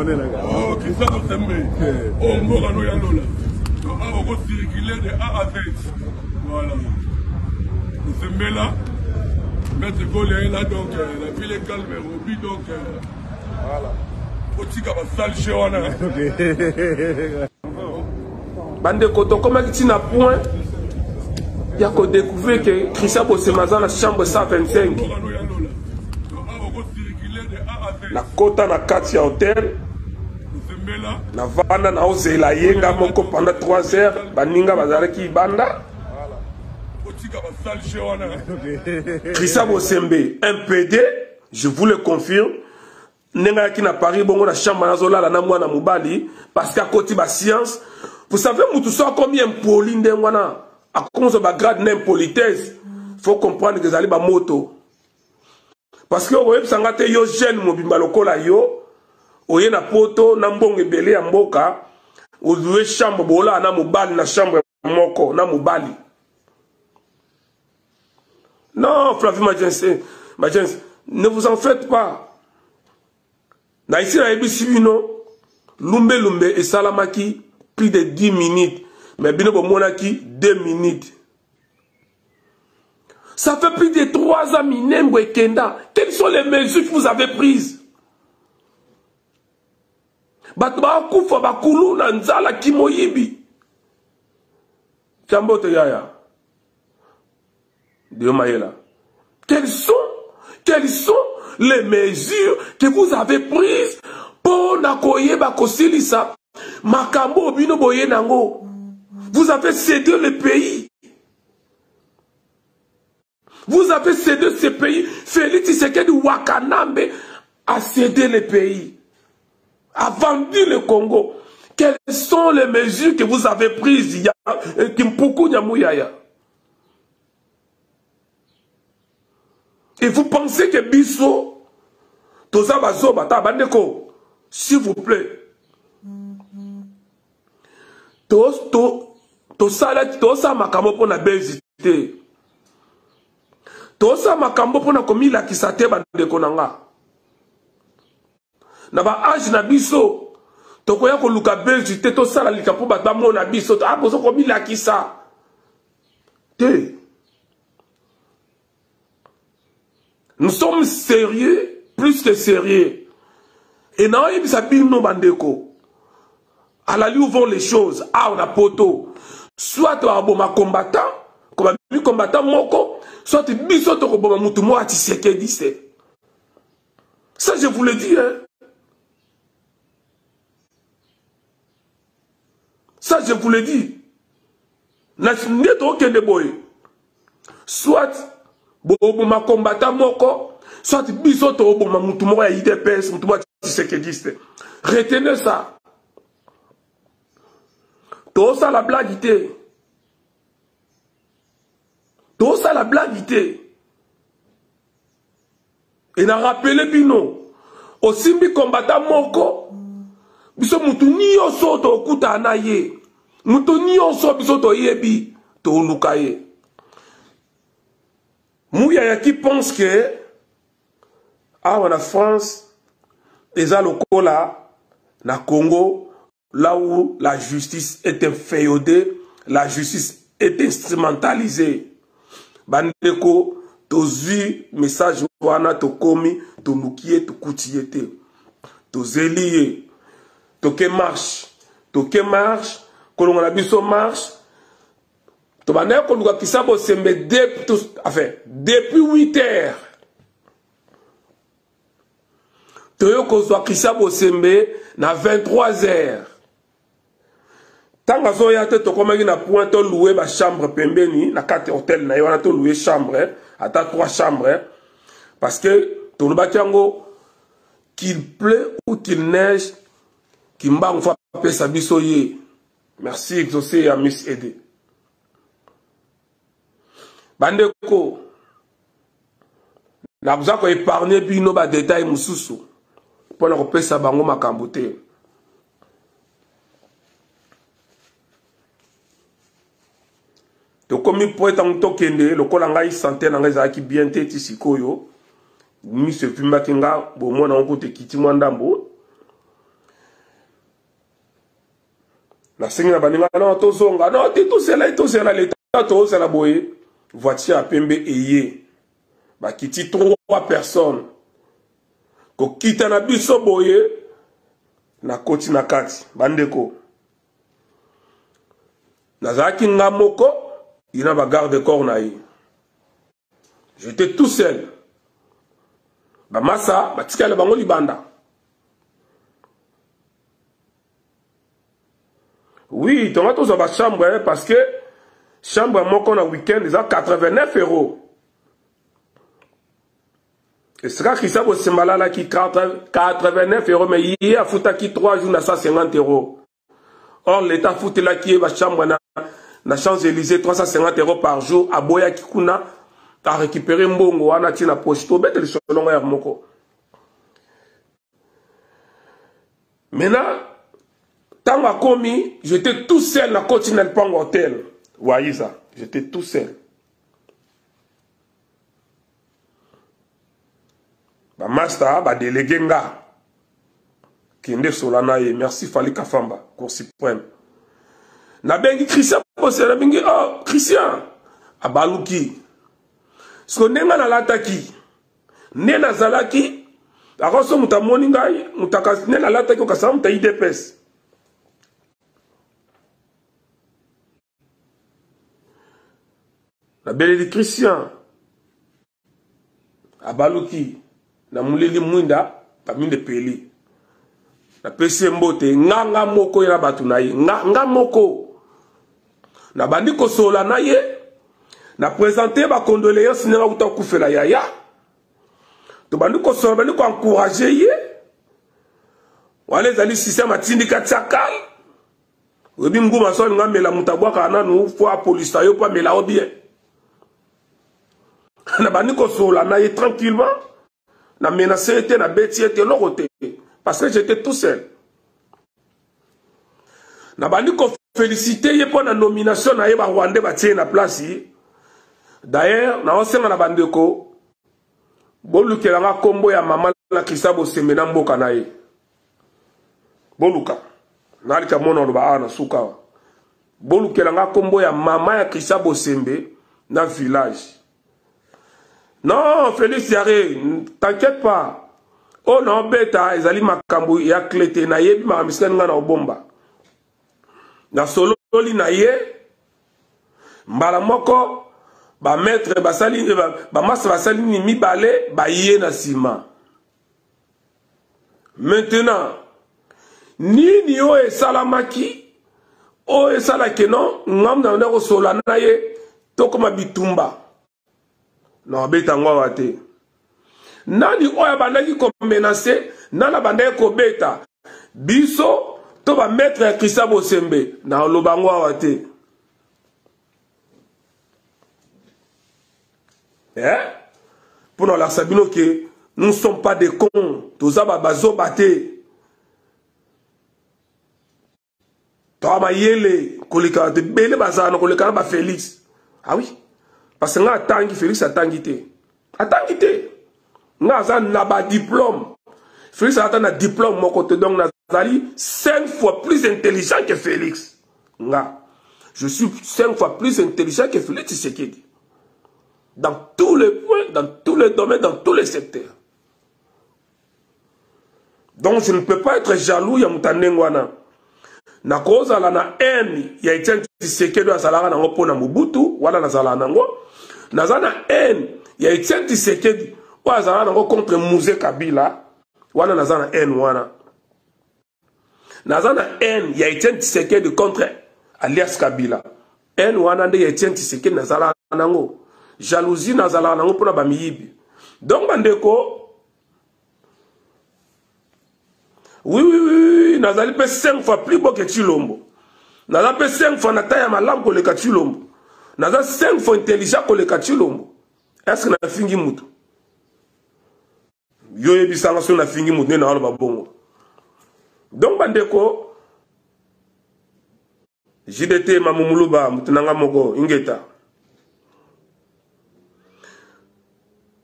Oh, Christian Bosembe. Oh, Morano Yalola. On va circuler de A à Z. Voilà. Bosembe là. Maître Gaulle est là, donc la ville est calme et Roby, donc voilà. Faut-il qu'on va salle chez on. Bande Koto, comment tu n'as point? Il y a qu'on découvert que Christian Bosembe dans la chambre 125. La Kota na Katia Hotel. Na vana na ozela yenga moko pendant 3 heures. Baninga bazalaki banda. Christian Bosembe, un PD, je vous le confirme. Nenga qui na Paris, bongo na chambre na zola la na mwana mubali, parce qu'à côté ba science, vous savez tout ça combien poli ndengwana, à cause de ba grade n'impolitesse, faut comprendre que zali ba moto. Parce que oye sangate yo jeune mobimba lokola yo, oye na poto na mbonge belé ya mboka, ozuwe chambre bola na mubali na chambre moko na mubali. Non, Flavie Majense, ne vous en faites pas. Na ici, na Ebisibino, Lumbe et Salamaki, plus de 10 minutes. Mais Bino Monaki, 2 minutes. Ça fait plus de 3 ans, Minembo et Kenda. Quelles sont les mesures que vous avez prises? Batba Koufa Bakulu, Nanzala, Kimoyibi. Kambote Yaya. Quelles sont les mesures que vous avez prises pour n'akoye bakosilisa makambo bino boye nango? Vous avez cédé le pays. Vous avez cédé ce pays. Félix Tshisekedi Wakanambe a cédé le pays, a vendu le Congo. Quelles sont les mesures que vous avez prises? Kimpuku Nyamuyaya. Et vous pensez que Bisso, Toza Bazo, Bata Bandeko, s'il vous plaît, Tosa Makambo pour la Belzité, Tosa Makambo pour la Komila qui s'attend Bandeko Nanga. Naba âge na Bisso, Tokoya ko Luka Belzité, Tosa la Likapo Bata Mona Bisso, Ah, Bozo Komila qui ça. Nous sommes sérieux, plus que sérieux. Et non, il s'habille nos bandeko. À la lieu où vont les choses. Ah, on a poto. Soit on a bon combattant, comme un combattant moko, soit tu biso to bon mutumo à Tshisekedi. Ça, je vous le dis, hein. Ça, je vous le dis. N'est aucun de boy. Soit Boboma combattant moko, soit bisoto oboma mutumo ya IDPS, mutumo ya Tshisekedi. Retenez ça. Tout ça la blaguité. Tout ça la blaguité. Et n'a rappelé bino. Aussi mi combattant moko, biso mutuni yoso to kuta anaye. Mutuni yoso bisoto yebi to lukaye. Mouyaya qui pense que en France, les locaux là, na Congo, là où la justice est inféodée, la justice est instrumentalisée. Bandeko, tozi message wana to komi, to mukie, to koutiete, to zeliye, to ke marche, kolonga na biso marche. Depuis 8 heures, Toyo Christian Bosembe na 23 heures. Tant que zoya te tokomaki na point to louer ba chambre pembeni na 4 hôtel na yona to louer chambre, ata 3 chambres, parce que tolobaki yango qu'il pleut ou qu'il neige, kimba ngfa pesa biso ye. Merci exaucé à Miss Aidé. Bandeko, na vous avez épargné bino ba détail mususu pour la repère sa bango makambote. To komi poète en tokende le kolanga i santé na ngeza ki bien teti sikoyo mi se fimba kinga bo mona on kote kiti mwandambo Na singi na baninga non tozonga non tout cela l'état to ça la boye voiture à pembe eye ba kiti 3 personnes ko kita na biso boye na koti na kati bandeko nazaki ngamoko ina ba garde corps na yi j'étais tout seul ba massa batikala bango libanda. Oui, tu as tous ma chambre parce que chambre moko na week-end ils ont 89 €. Et c'est ça qui ça au Sembala là qui 89 € mais il a foutu qui 3 jours à 150 €. Or l'état foutu là qui est ma chambre na Champs-Élysées 350 € par jour à Boya Kikuna à récupérer mbongo wana tina poche to bête le selon ya moko. Maintenant tant à commis, j'étais tout seul dans le continent Pang Hotel. Voyez ça, j'étais tout seul. Ba master, ba délégué nga. Kende Solana et merci Fali Kafamba, Cour suprême. Na bengi Christian Posse, na bengi oh Christian. Abaluki. Sko nenga na lataki. Nena zalaki. Akoso mutamoni ngai, mutakas nena lataki okasam ta IDPS. La belle de Christian Abaluki na mulili mwinda parmi les peli na pese mbote nga moko ya batu na ye nga moko na bandi ko sola na ye na présenter ba condoléances na uta kufela yaya to bandi ko sola bandi ko encourager ye wale zali système atindika tsakal obi nguma so nga mela mutabwa kana no fo a police yo pa mela obien na bandi ko sola na ye tranquillement na menacé était na beti était l'autre parce que j'étais tout seul na bandi ko féliciter ye pour la nomination na ye ba Rwandais ba tie na place d'ailleurs na osenga na bandi ko bolukela nga kombo ya mama la Kisabo semena mboka na ye boluka nali ka mona ba ana suka bolukela nga kombo ya mama ya Kisabo sembe na village. Non, Félix Yare, t'inquiète pas. Oh non, bêta, ils allaient makambu, ya clété, na ye, ma misken nga na obomba. Na solo li na ye, mbala moko, ba maître, ba sali, ba mas ba sali ni mi balé, ba ye na sima. Maintenant, ni o e salamaki, o e salake non, ngam na ndeko sola na ye, toko mabitumba. Non, beta ngwa wate. Nani oya bandaki ko menacer, nana bandaki ko beta. Biso, to ba mettre Kisabo Sembe, na loba ngwa wate. Pour nous la sabino que nous ne sommes pas des cons. Tous aba bazo bate. Toi ma yele, kolika de bele bazana kolika ba Félix. Ah oui. Parce que nga atangi Félix atangi te. Atangi te. Nga azan naba diplôme. Félix atan na diplôme mon côté donc nazali 5 fois plus intelligent que Félix. Nga. Je suis 5 fois plus intelligent que Félix Tshisekedi. Dans tous les points, dans tous les domaines, dans tous les secteurs. Donc je ne peux pas être jaloux ya mutanengwana. Na koza la na haine ya Etienne Tshisekedi azalaka nango pona Mobutu wala nazala nango. Nazana haine ya Etienne Tshisekedi wa azalaka nango contre Mouzé Kabila wana nazana haine wana. Nazana haine ya Etienne Tshisekedi contre alias Kabila. Haine wana nde ya Etienne Tshisekedi nazala nango. Jalousie nazala nango pona bamiyibi. Donc bandeko oui, nazali pe 5 fois plus beau que Chilombo. Nazali pe 5 fois na taille ya malamu koleka Chilombo. Nazali 5 fois intelligent koleka Chilombo. Est-ce que na fingi mutu? Yo yebisanga so na fingi mutu na aloba bongo. Donc bandeko JDT mamumuluba mutunanga mogo ingeta.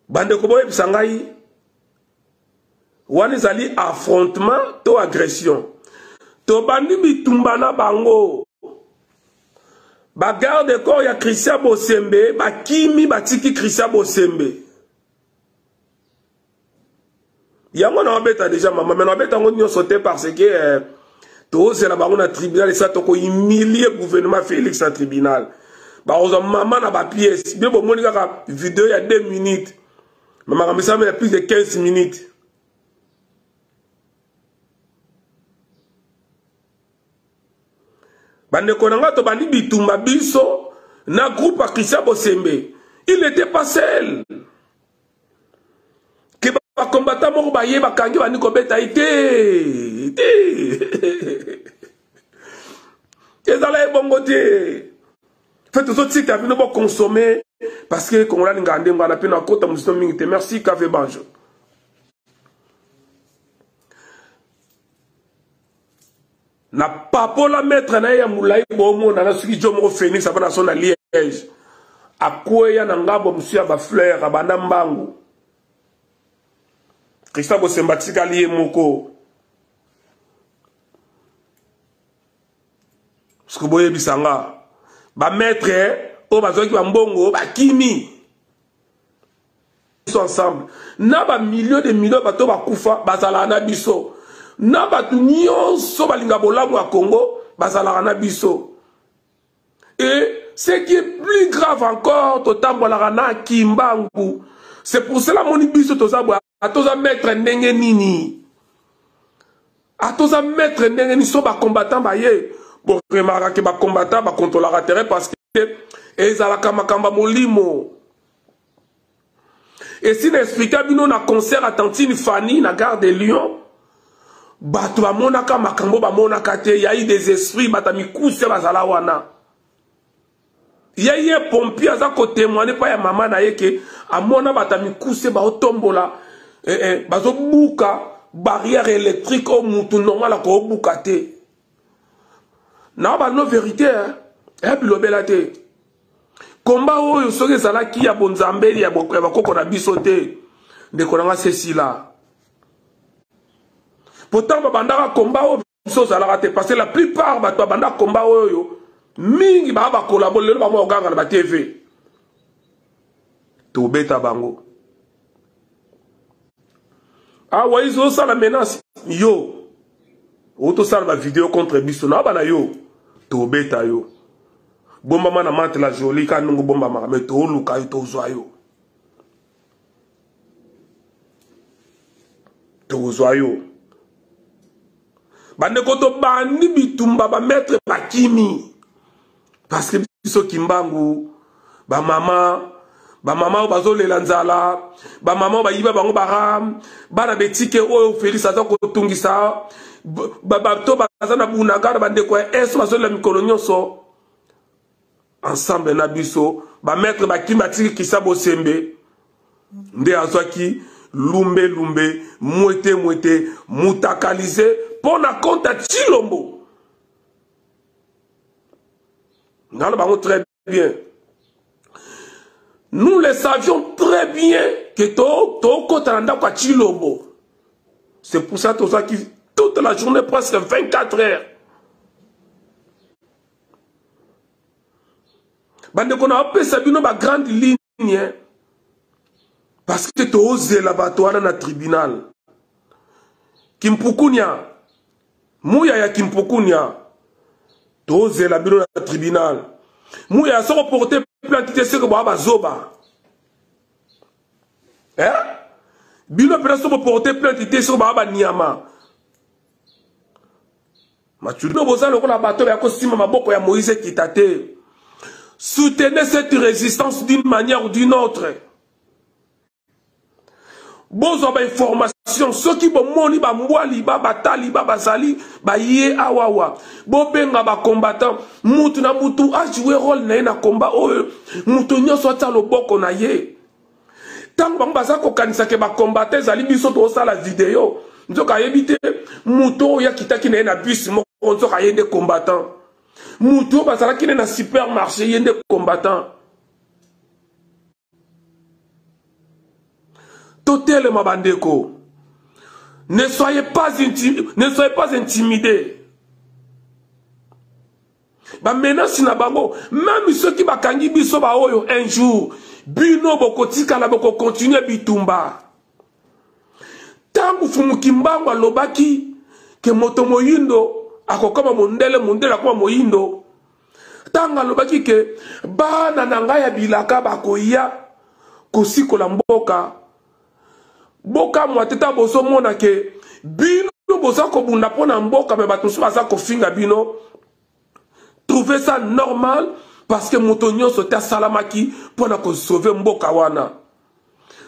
Bandeko boye bisangai Wanizali affrontement to agression. tobandi bitumba na bango bagarde corps ya Christian Bosembe bakimi batiki Christian Bosembe yango na obeta déjà maman mais na obeta ngo nyo sauter parce que to c'est la bango na tribunal ça to ko humilier gouvernement Félix en tribunal ba ozo maman na ba pièce bien bon moni kaka vidéo il y a 2 minutes maman comme ça mais plus de 15 minutes bande konanga to bandi bitumba biso na groupe à Christian Bosembe il n'était pas seul que ba combattant mo ba ye ba kangi bani ko beta ite ezala ebongo te fait tout ça qui a venu pour consommer parce que qu'on l'a ngandé ngana pe na kota muso mingi te merci Café Banjo. Na papola maître na ya mulai bomo na suki jomo Phoenix abana son na Liège akoya na ngabo monsieur ba fleur abanda mbangu Christian Bosembe tika lié moko ce que boye bisanga ba maître o bazoki ba mbongo ba kimi sont ensemble na ba millions de millions bato ba kufa bazala na biso na batu nyonso balinga bolamu à Congo bazala na biso et ce qui est plus grave encore totambola na kimbangu c'est pour cela moni biso tozabwa atoza maître ndenge nini atoza maître ndenge ni so ba combattant ba ye bon remarquer que ba combattant ba contrôler la terrain parce que ezalaka makamba molimo et si n'expliquer bino na concert à Tantine Fanny na gare de Lyon bato ba monaka makambo ba monaka te ya eu des esprits batami kuse bazala wana ya ye pompier aza ko témoigner pa ya mama na yeke amona batami kuse ba otombola bazo buka barrière électrique au mutu normal ko buka te na ba no vérité hein bilobela te combat oyo soki ezalaki ya bonzambeli ya bakoko na biso te ndeko nanga Cécile pourtant babandaka combat oyo biso ozalaka te parce que la plupart bato babandaka combat oyo mingi baa bakolabo lelo bango oganga na ba TV tobeta bango awa izosala menace yo otosala ba vidéo contre biso na bana yo tobeta yo bomba mana mate la jolie ka nungu bomba maka mais toluka yo tozwa yo bande koto bandi bitumba ba maître bakimi parce que biso kimbangu ba mama bazolela nzala ba mama ba yiba bango baram bana betike oyo Félix aza kotungisa bato bazana bunagara bande ko eso bazolela mikolo nyonso ensemble na biso ba maître bakimi batiki Christian Bosembe nde azwaki lumbe mwete mutakalisé pour na compte à Chilombo. Nous allons très bien. Nous le savions très bien que to kotanda kwa Chilombo. C'est pour ça qui toute la journée presque 24 heures. Bande qu'on a appelé Sabino ba grande ligne. Parce que tu oses l'abattoir dans le tribunal. Kimpukunya. Mouya ya Kimpukunya. Tu oses la bureau dans le tribunal. Mouya ça reporter plainte de ce que Baba Zoba. Hein? Bilo peut reporter plainte de ce que Baba Niama. Matuno boza le bateau ya kosima maboko ya Moïse Kitate. Soutenez cette résistance d'une manière ou d'une autre. Bon information ceux qui bon moni ba mbwali ba batali ba bazali ba ye awawa bo benga ba combattant mutu na mutu a jouer rôle na combat oyo mutu nyonso ta loboko na ye tant ba baza ko kanisa ke ba combattant zali biso to sala vidéo nzoka yebite mutu ya kitaki na bus mo nzoka yende combattant mutu bazala kine na supermarché yende combattant. Totel Mabandeko, ne soyez pas intimidés. ba menace na bango même ceux qui bakangi biso ba oyo un jour bino bokotika la boko continuer bitumba tangu Fumukimbangu alobaki ke moto moyindo akokoma mondele akoma moyindo tanga alobaki ke bana na ngai ya bilaka bakoya kosikola mboka boka mwateta boso mona ke bino boza kobunda pona mboka me bato so baza kofinga bino trouver ça normal parce que moto nyonso te asalamaki pona ko sauver mboka wana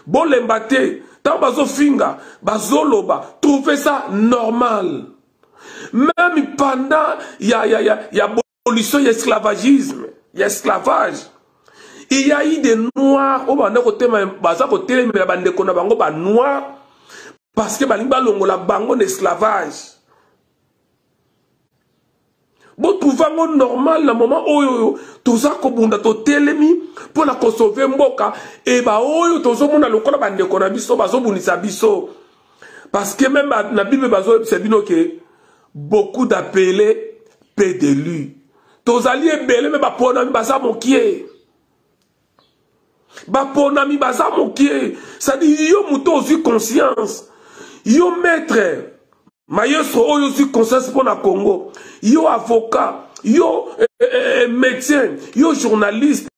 bolemba te tant bazo finga bazoloba trouver ça normal même pendant ya abolition ya esclavagisme ya esclavage il y a eu des noirs au bande côté baza côté mais bande kona bango ba noir parce que balimba longola bango d'esclavage bon trouvango normal na moment oyo toza kobunda to telemi pour la sauver mboka et ba oyo tozo mona lokola bande kona biso bazo bunisa biso parce que même na Bible bazo c'est bino que beaucoup d'appelés peu d'élus tozali ebele me ba pona mi baza mokie baponami baza mokie ça dit yo muto ozu conscience yo maître maestro oyo ozu conscience pour na Congo yo avocat yo médecin yo journaliste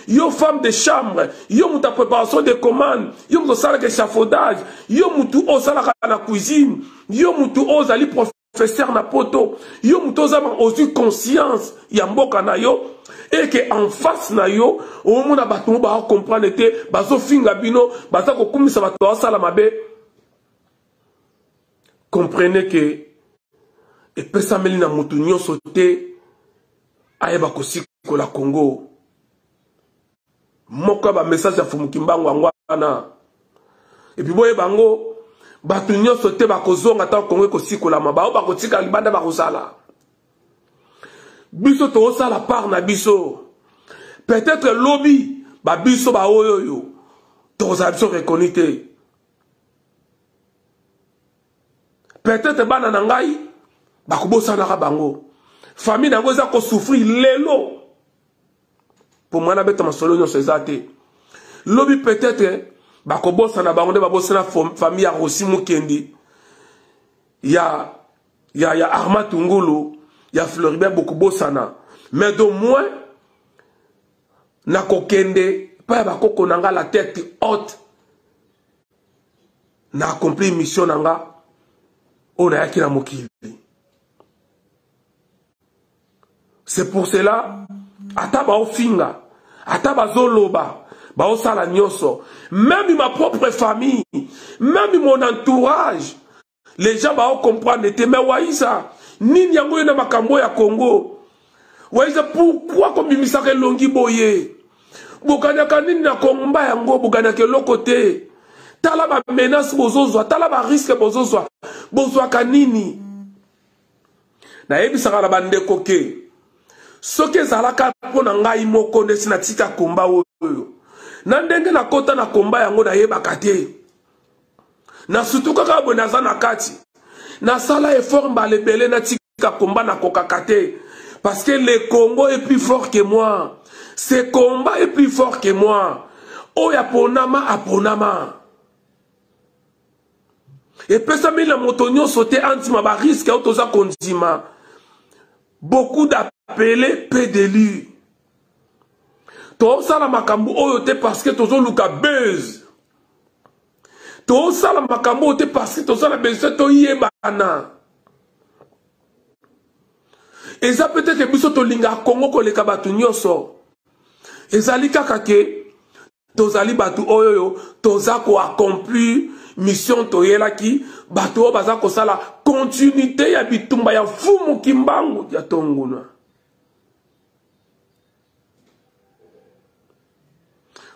yo femme de chambre yo muta préparation de commandes yo muto sala ke échafaudage yo mutu osala na cuisine yo mutu ozali professeur na poto yo mutu ozama ozu conscience ya mboka na yo et que en face na yo au mona bato ba comprendre te bazo finga bino baza ko kumisa bato sala mabe comprenez que et pesa melina mutu nyonso te ayeba ko sikola Congo moko ba message ya Fumukimbangu ngwana et puis boye bango bato nyonso te ba kozonga ta Congo ko sikola maba ba ko tika libanda ba kozala biso to osala part na biso peut-être lobby ba biso ba oyo to za biso reconnaître peut-être bana na ngai ba kobosana ka bango famille nango za ko souffrir lelo pour moi na beta masolo nyo sezate lobby peut-être ba kobosana bango de ba bosana famille ya Rossi Mukendi ya Armand Tungulu il y a Floribert beaucoup bosana mais de moins na kokende pas ba koko nanga la tête haute na accompli mission nanga on a yaki na mokili c'est pour cela ata ba ofinga ata ba zoloba ba osala nyonso même ma propre famille même mon entourage les gens ba comprendre te mais waisa nini yango na makambo ya Congo waisa pourquoi kombimisa ke longi boye bokanyaka nini na komba yango bokanyaka lokote tala ba menace bozozwa tala ba risque bozozwa bozwa kanini na ebisaka na bandeko ke soki ezalaka mpona ngai moko nde sina tika komba oyo na ndenge na kota na komba yango nayebaka te na surtout kaka boye naza na kati na sala effort mbalebele na tika komba na kokaka te parce que le Congo est plus fort que moi ce combat est plus fort que moi oya ponama aponama et pesa mila motonyo sauter antima ba risque autoza kondima beaucoup d'appelés peu d'élus to sala makambo oyo te parce que tozo luka buzz to sala makambo te parce que to sala besoin to yebana et ça peut-être que biso to linga Congo ko leka batu nyonso ezali kaka ke tozali batu oyo toza ko accomplir mission toyelaki bato baza ko sala continuité ya bitumba ya Fumukimbangu ya tonguna.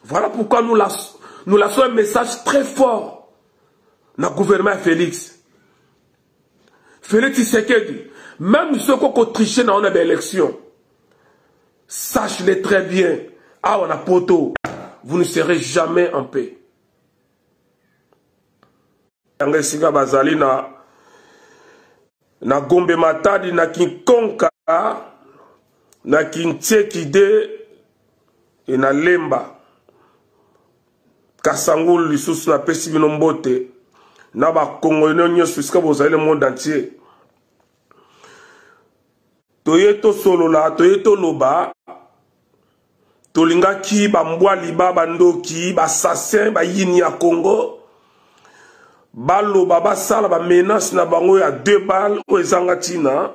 Voilà pourquoi nous lançons un message très fort dans le gouvernement Félix. Félix Tshisekedi, même ceux qui ont triché dans une élection, sachez-le très bien, ah on a poto, vous ne serez jamais en paix. Singa bazali na Gombe Matadi na Kinkonka na Kintiekide et na Lemba Kasangul lisusu na pesi bino mbote na ba Congolais nyonso esika bozali le monde entier toyeto solola toyeto loba tolingaki bambwali bandoki bassassin bayini ya Congo baloba basala ba menace na bango ya 2 balles o ezanga tina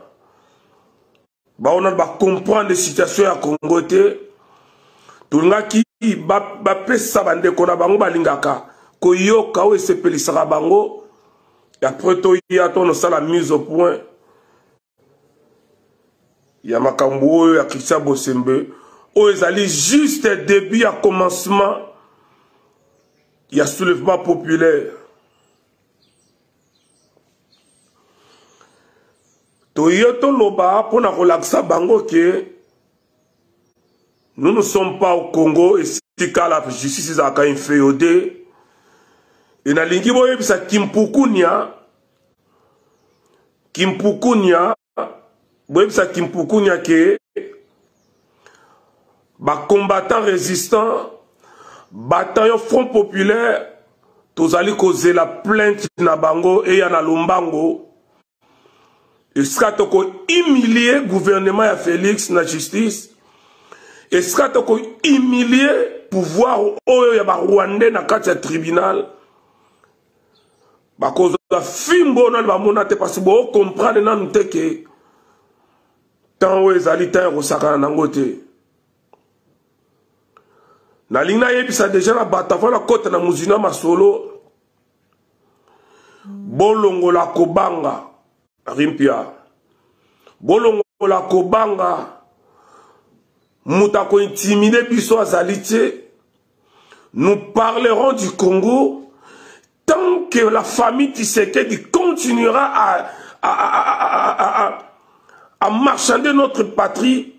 baona ba comprendre situation ya Congo te tolingaki bapesa bandeko na bango balingaka koyoka o esepelisaka bango après toya tonosala mise au point ya makambo oyo ya Christian Bosembe oyo ezali juste début ya commencement ya soulèvement populaire toyoto loba pona kolakisa bango ke nous ne sommes pas au Congo et si la justice est inféodée et na lingi boyebisa Kimpukunya boyebisa Kimpukunya ke ba combattant résistant bataillon Front Populaire tozali koze la plainte na bango et ya na Lumbango esika toko humilier gouvernement ya Félix na justice esika toko humilier pouvoir oyo ya ba Rwandais na kati ya tribunal bakozo fimbo na ba mona te parce bo comprendre na nteke tant oyo ezali tan kosakana nango te na lingna yebisa déjà na batafo na kota na muzina masolo bolongola kobanga rimpia bolongola kobanga mutako intimider biso azalite. Nous parlerons du Congo tant que la famille Tshisekedi continuera à marchander notre patrie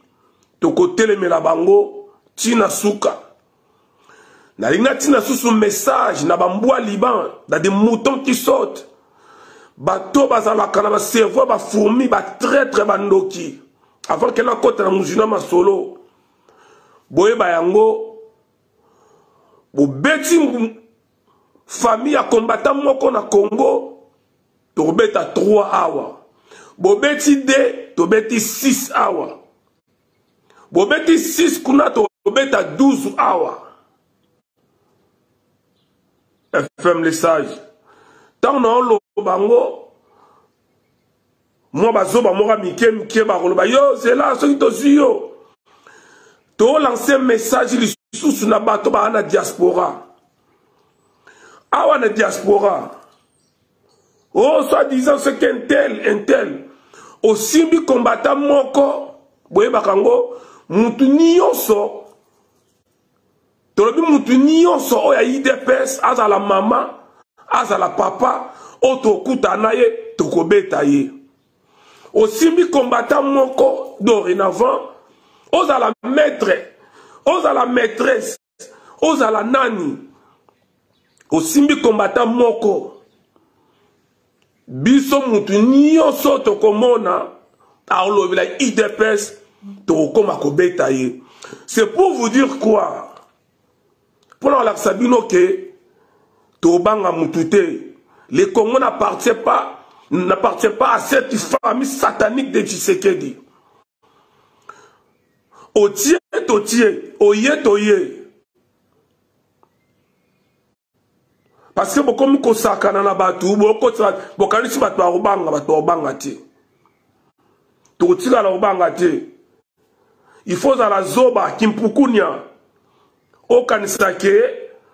de côté le Melabango Tina Souka. Na lina tina sous message na bambwa Liban, dans des moutons qui sautent. Bato bazala kana cerveau ba fourmi ba traître bandoki. Avant que la côte na muzina masolo. Boye bayango bo beti famille a combattant moko na Congo to beta 3 awa. Bo beti de to beti 6 awa. Bo beti 6 kuna to beta 12 awa. FM les sages. Tant on lo bango. Moi bazoba mora mike ba koloba yo c'est là ce qui to yo. To lancer message li sous na bato ba na diaspora. Awa na diaspora. Oh soit disant ce qu'un tel au simbi combattant moko boye bakango mutu nyonso. Tolobi mutu nyonso oya IDPS aza la maman aza la papa otokuta naye tokobeta ye. Osimbi combattant moko dorénavant oza la maître oza la maîtresse oza la nani osimbi combattant moko biso mutu nyonso tokomona arlobi la IDPS tokoma kobeta ye. C'est pour vous dire quoi? Pour la sabino que Tobanga Mutute, le Congo n'appartient pas à cette famille satanique de Tshisekedi. Otie, oye. Parce que beaucoup de kosakana na batu, beaucoup de kanisi batu obanga ti. Totila la obanga ti. Il faut à la zoba Kimpukunya.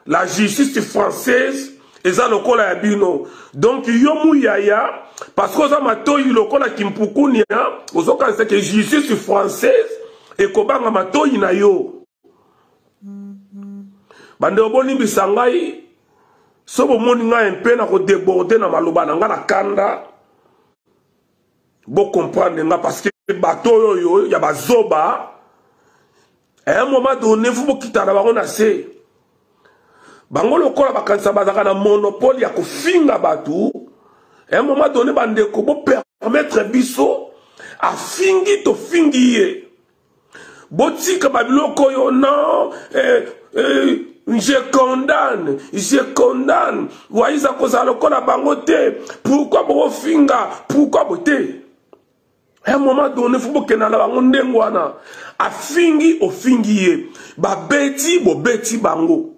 La justice française eza lokola ya bino. Donc yomu yaya parce que ma toyi lokola Kimpukunya ozoka c'est que justice française et kobanga matoyi na yo. Bande oboni bisangai sobo moni nga un peu na ko déborder na maloba na nga na kanda. Bo comprendre nga parce que bato yo ya bazoba. À un moment donné, vous pouvez quitter la baronne assez. Bango le kola bakansa bazaka na monopole ya kofinga batu. À un moment donné, bande ko permettre biso a fingi to fingiye. botika babiloko yo non je condamne waiza kozala lokola bango te pourquoi bofinga pourquoi bote à un moment donné faut bokena na bango ndengo wana afingi ofingi ye babeti bobeti bango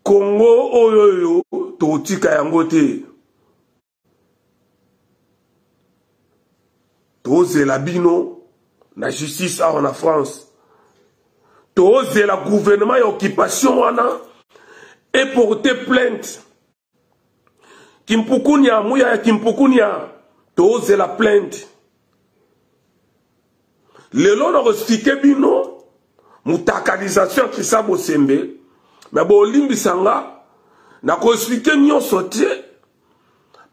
Congo oyoyo totika yango te tozela bino la justice en France tozela gouvernement et occupation wana et porter plainte Kimpukunya muya Kimpukunya tozela plainte lelo na expliquer bino mutakalisation Krissa Bosembe mais bon limbisanga na ko expliquer nyonso te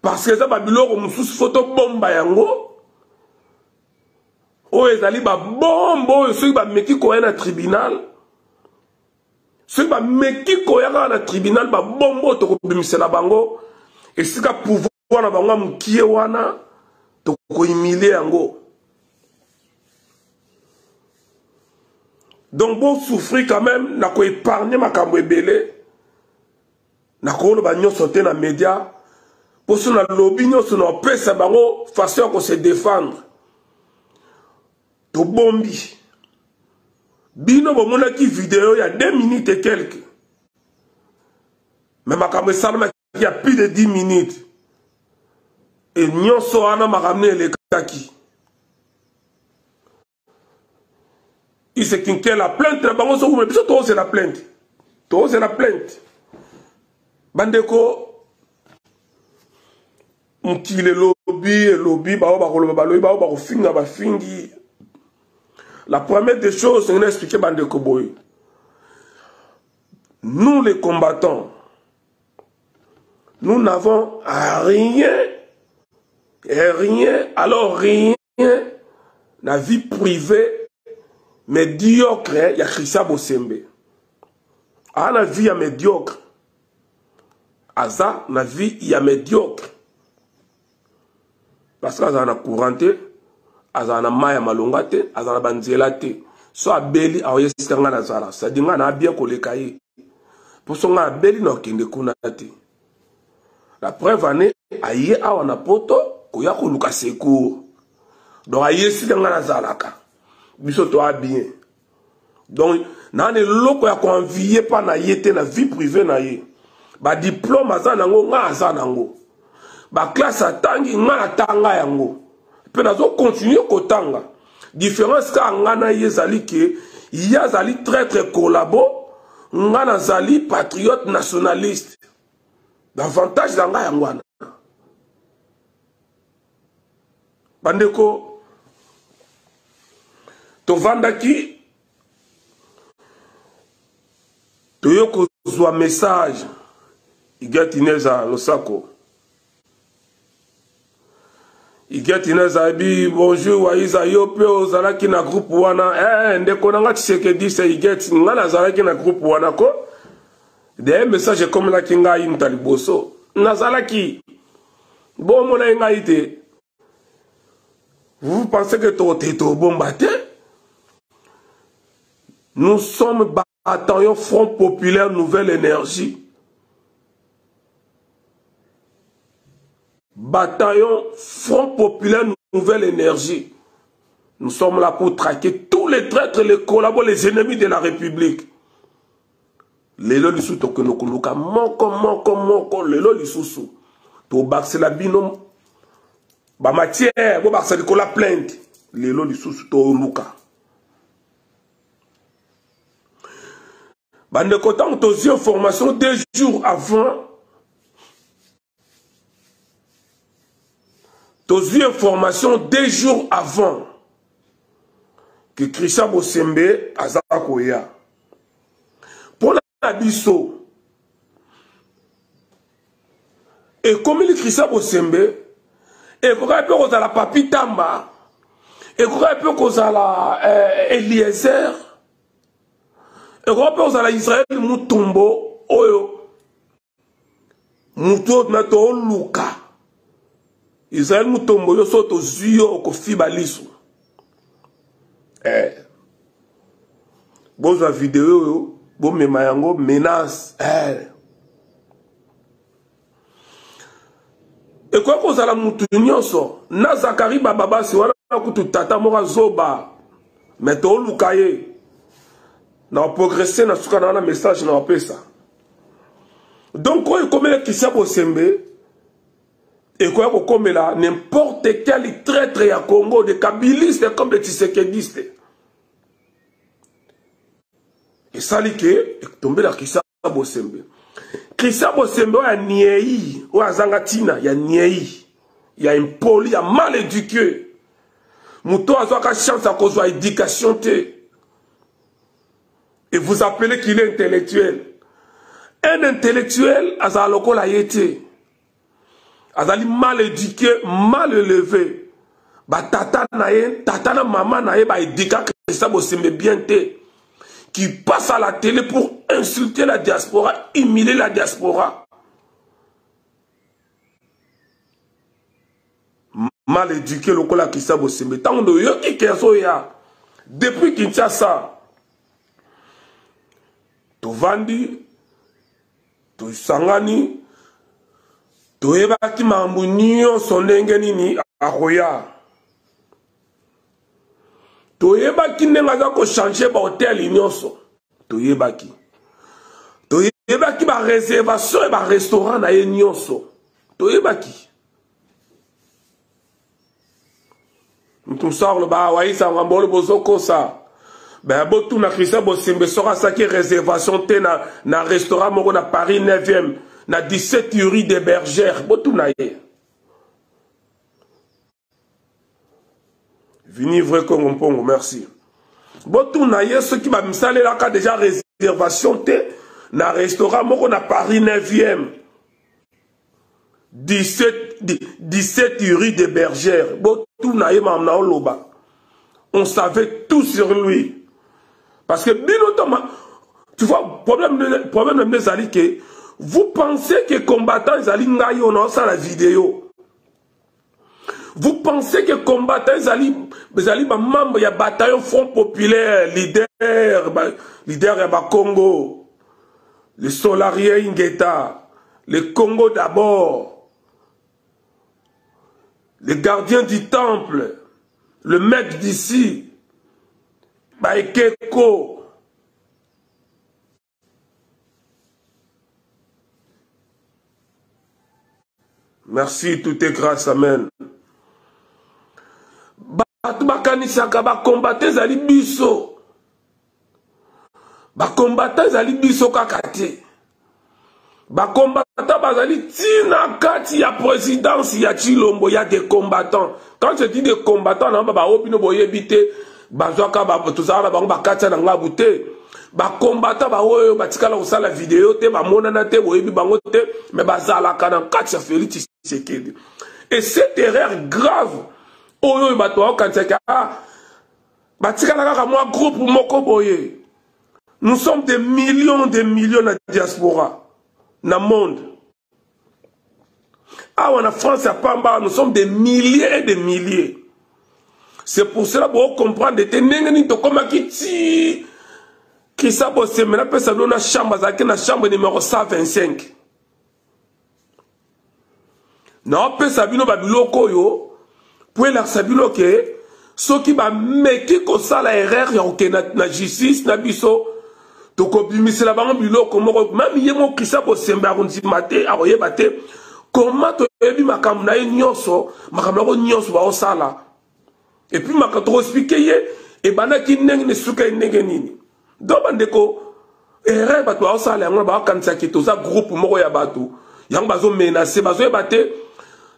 parce que ça babiloko mususu photo bomba yango o ezali ba bombo ceux ba meki ko na tribunal ceux ba meki ko na tribunal ba bombo to ko bimisela bango et sika pouvoir na bango mukie wana to ko humilier yango donc bon souffrir quand même na ko épargner makambo ebele na ko lo ba nyonso te na média pour son lobby nyonso na pesa bango façon ko se défendre to bombi bino bomona ki vidéo il y a 2 minutes et quelques mais makambo salama il y a plus de 10 minutes et nyonso ana makamne le kaki il se kinke la plainte na bango so mais biso to c'est la plainte bandeko mkile lobby ba ba koloba balobi ba ba kofinga ba fingi. La première des choses, c'est d'expliquer bandeko boy. Nous les combattants, nous n'avons rien, la vie privée médiocre, il y a Krissa Bosembe. Ah, la vie est médiocre. Aza, la vie il y a médiocre. Parce que ça a couranté, azana maya malongate, azana banzelate. So abeli aoye sitanga na zala. Ça dit nga na bien kolekaye. Pour son nga abeli na okende kunate. La preuve année, aye awa na poto, koya koluka secours. Donc aye sitanga na zalaka. Biso to a bien. Donc, nane loko ya convier pa na yete na vie privée na ye. Ba diplôme azanango nga azanango. Ba classe atangi nga atanga yango. Pe nazo continuer kotanga. Différence ka nga na yezali ke yazali très collabo, nga nazali patriote nationaliste. Davantage da nga yango wana. Bandeko to vandaki to yoko zwa message igati neza losako igati neza bi bonjour waiza yope ozalaki na groupe wana ndeko nanga Tshisekedi se igati ngana zalaki na groupe wana ko des messages comme la kinga intaliboso nazalaki bon mona ngai te. Vous pensez que to bombarder? Nous sommes bataillon Front Populaire Nouvelle Énergie. Bataillon Front Populaire Nouvelle Énergie. Nous sommes là pour traquer tous les traîtres, les collabos, les ennemis de la République. Lelo lisuto que nous kuluka moko lelo lisusu. To baxela binom ba matière bo baxela ko la plainte. Lelo lisusu to luka. Bande content aux informations 2 jours avant. Aux informations 2 jours avant que Krissa Bosembe azakoya. Pour la biso. Et comme il Krissa Bosembe, et qu'on a peu qu'on a la Papi Tamba, et qu'on a peu qu'on a la Eliezer. Et quand on a Israël, Moutombo, Oyo, Mouto, Nato, Luka. Israël Mutombo yo soto zuyo ko fibalisu. Boza vidéo yo, bo mema yango menace. Et quoi qu'on la mutu nyonso, na Zakari Bababa si wana kutu tata mora zoba. Mais to lukaye. Na progresser na suka na message na pesa. Donc quand il commet Christian Bosembe et quoi qu'on commet là n'importe quel traître à Congo de kabilistes comme des tshisekedistes. Et ça li que tomber la Christian Bosembe. Christian Bosembe ya niei ou azangatina ya niei. Ya impoli, ya mal éduqué. Muto azo ka chance à cause de éducation te. Et vous appelez qu'il est intellectuel. Un intellectuel, azaloko la yete. Azali mal éduqué, mal élevé. Ba tata na ye, tata na maman na ye, ba éduqué Christian Bosembe bien te. Qui passe à la télé pour insulter la diaspora, humilier la diaspora. Mal éduqué le kola Christian Bosembe. Tant de yo qui keso ya. Depuis Kinshasa, to vandi, to sangani, to ebaki mambu niyo sondenge nini akoya. To ebaki nengaza ko changer ba hotel nyonso. To ebaki. To ebaki ba réservation et ba restaurant na ye nyonso. To ebaki. Nous sort le ba waisa ngambolo bozoko sa. Ben botu na Christian Bosembe sera ça qui réservation te na restaurant moko na Paris 9e na 17 rue des Bergères botu na ye. Vini vrai Congo Mpongo, merci. Botu na ye ce qui va me saler là ka déjà réservation te na restaurant moko na Paris 9e 17 rue des Bergères. Botu na ye mamna oloba. On savait tout sur lui. Parce que bien autrement, tu vois, problème de Zali que vous pensez que combattant Zali Ngaï on a ça la vidéo. Vous pensez que combattant Zali membre ya bataillon Front Populaire, leader ya Congo, le Solarié Ingeta, le Congo d'abord, le gardien du temple, le maître d'ici, Baekeko. Merci, tout est grâce, amen. Bakanisaka ba combattre zali biso. Ba combattre zali biso kakate. Ba combattant bazali tina kati ya présidence ya Chilombo ya des combattants. Quand je dis des combattants, non ba opino boyebite. Bazwaka ba tozala ba bakatsa na ngabute ba combattant ba oyo batikala osala vidéo te ba monana te boyebi bango te mais bazala kana katsa Félix Tshisekedi. Et cette erreur grave oyo bato okanseka batikala kaka moi groupe moko boye. Nous sommes des millions na diaspora na monde. Ah en France à Pamba nous sommes des milliers et des milliers. C'est pour cela que vous comprenez que Christian Bosembe na pesa na chambre numéro 125. Na pesa bino ba biloko yo pour la sabino ke ceux qui ba meki ko sala erreur ya okena na justice na biso to ko bimisela ba biloko moko même yemo Christian Bosembe arundi mate aroyeba te comment to ebi makambo na nyonso makambo nyonso ba osala. Et puis, je vais expliquer, et banaki neng suka nenge nini. Donc, bandeko, erreur bato a osala yango ba kanisa ki toza groupe moko ya bato. Yang bazo menacer, bazo ebate.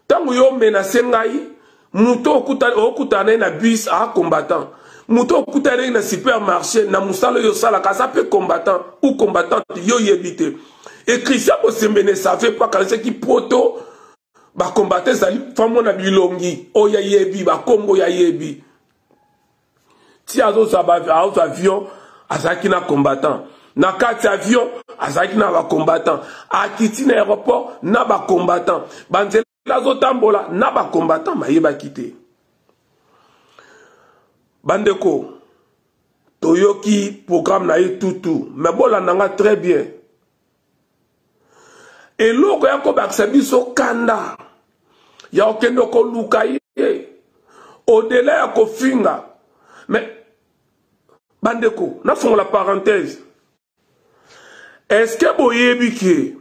Tango yo menacer ngai, muto okutana na bus a combattant. Muto okutana na supermarché na musalo yo sala ka pe combattant ou combattant yo yebite. Et Christian Bosembe ne savait pas quand c'est qui poto ba combattre zali famo na bilongi oya yebi ba kombo ya yebi ti azo saba avion azaki na combattant na kati avion azaki na ba combattant akiti na aéroport na ba combattant banzela azotambola na ba combattant mayeba kité. Bandeko toyoki programme na tout mais bola nanga très bien. Et loko ya ko bakisa biso kanda ya okendo ko luka ye au-delà ya ko finga mais bandeko na fongo la parenthèse. Est-ce que boyebi ke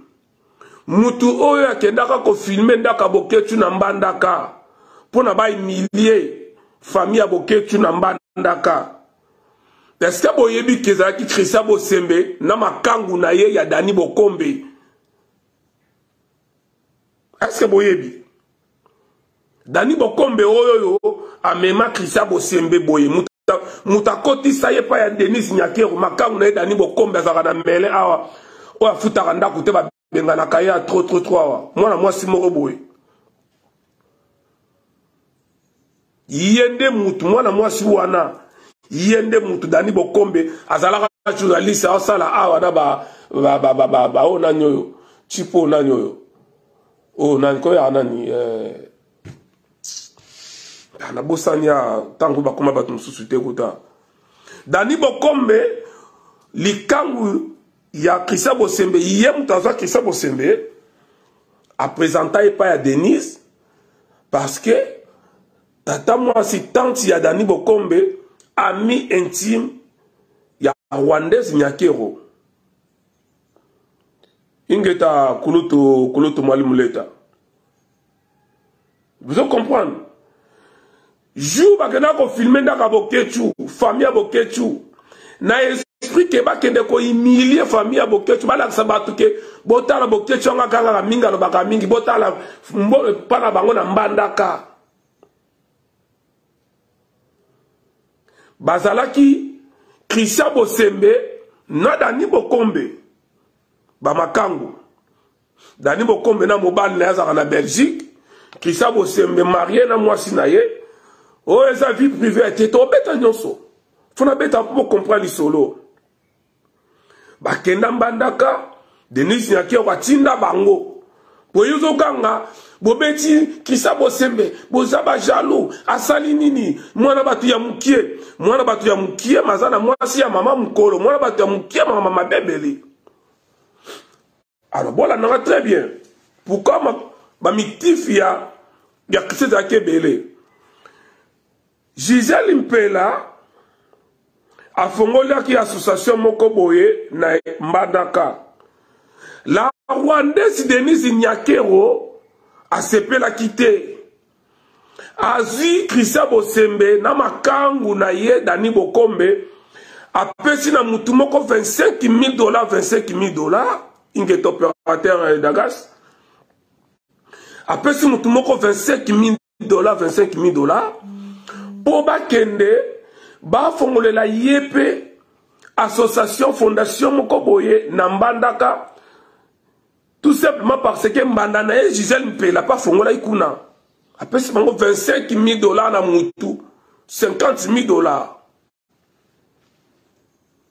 mutu oyo akendaka ko filmer ndaka boketu na mbandaka pona ba humilier famille ya boketu na mbandaka? Est-ce que boyebi ke ezalaki Christian Bosembe na makangu na ye ya Dani Bokombe? Est-ce que boyebi Dani Bokombe oyo amema Christian Bosembe boye mutakoti saye pa ya Denis Nyakero makangu na ye Dani Bokombe azaka na mele awa oya futaka ndako te ba bengana kaya trop awa mwana mwasi moko boye yende mutu mwana mwasi wana yende mutu Dani Bokombe azalaka journaliste asala awa na ba o nanyoyo chipo nanyoyo o nani ko ya nani na bosania tango bakoma batu mususu te kuta Dani Bokombe likangu ya Christian Bosembe ye mutu azwa Christian Bosembe a présenté pa ya Denise parce que tata mwasi tante ya Dani Bokombe ami intime ya Rwandaise Nyakero ingeta kuluto mwalimu leta. Vous allez comprendre. Jour bakena ko filmer ndaka boketu famille boketu na esprit ke bakende ko humilier famille boketu balakisa batu ke botala boketu nga kanga minga no baka mingi botala pana bango na mbandaka bazalaki Christian Bosembe na Dani Bokombe ba makangu Dani Bokombe na mobali na yazaka na Belgique Christian Bosembe marié na mwasi na ye oh eza vie privée te to beta nyonso fona beta pour comprendre lisolo bakenda mbandaka Denis Nyakero watinda bango boyozo kanga bobeti Christian Bosembe bozaba jaloux asali nini mwana batu ya mukie mazana mwasi ya mama mukolo mwana batu ya mukie mama mabebeli. Alors voilà nanga très bien pourquoi ma mitif ya Christian Zakebele Gisèle Mpela a fongolaki association moko boye na mbandaka la Rwandaise Denise Nyakero a sepela kite azi Christian Bosembe na makangu na ye Dani Bokombe a pesi na mutu moko $25,000 inget opérateur d'Agas a pesi mutu moko $25,000 pour bakende ba fongolela yepe association fondation moko boye na mbandaka tout simplement parce que mbandana e Gisèle Mpela pas fongola ikuna apesi bango $25,000 na mutu $50,000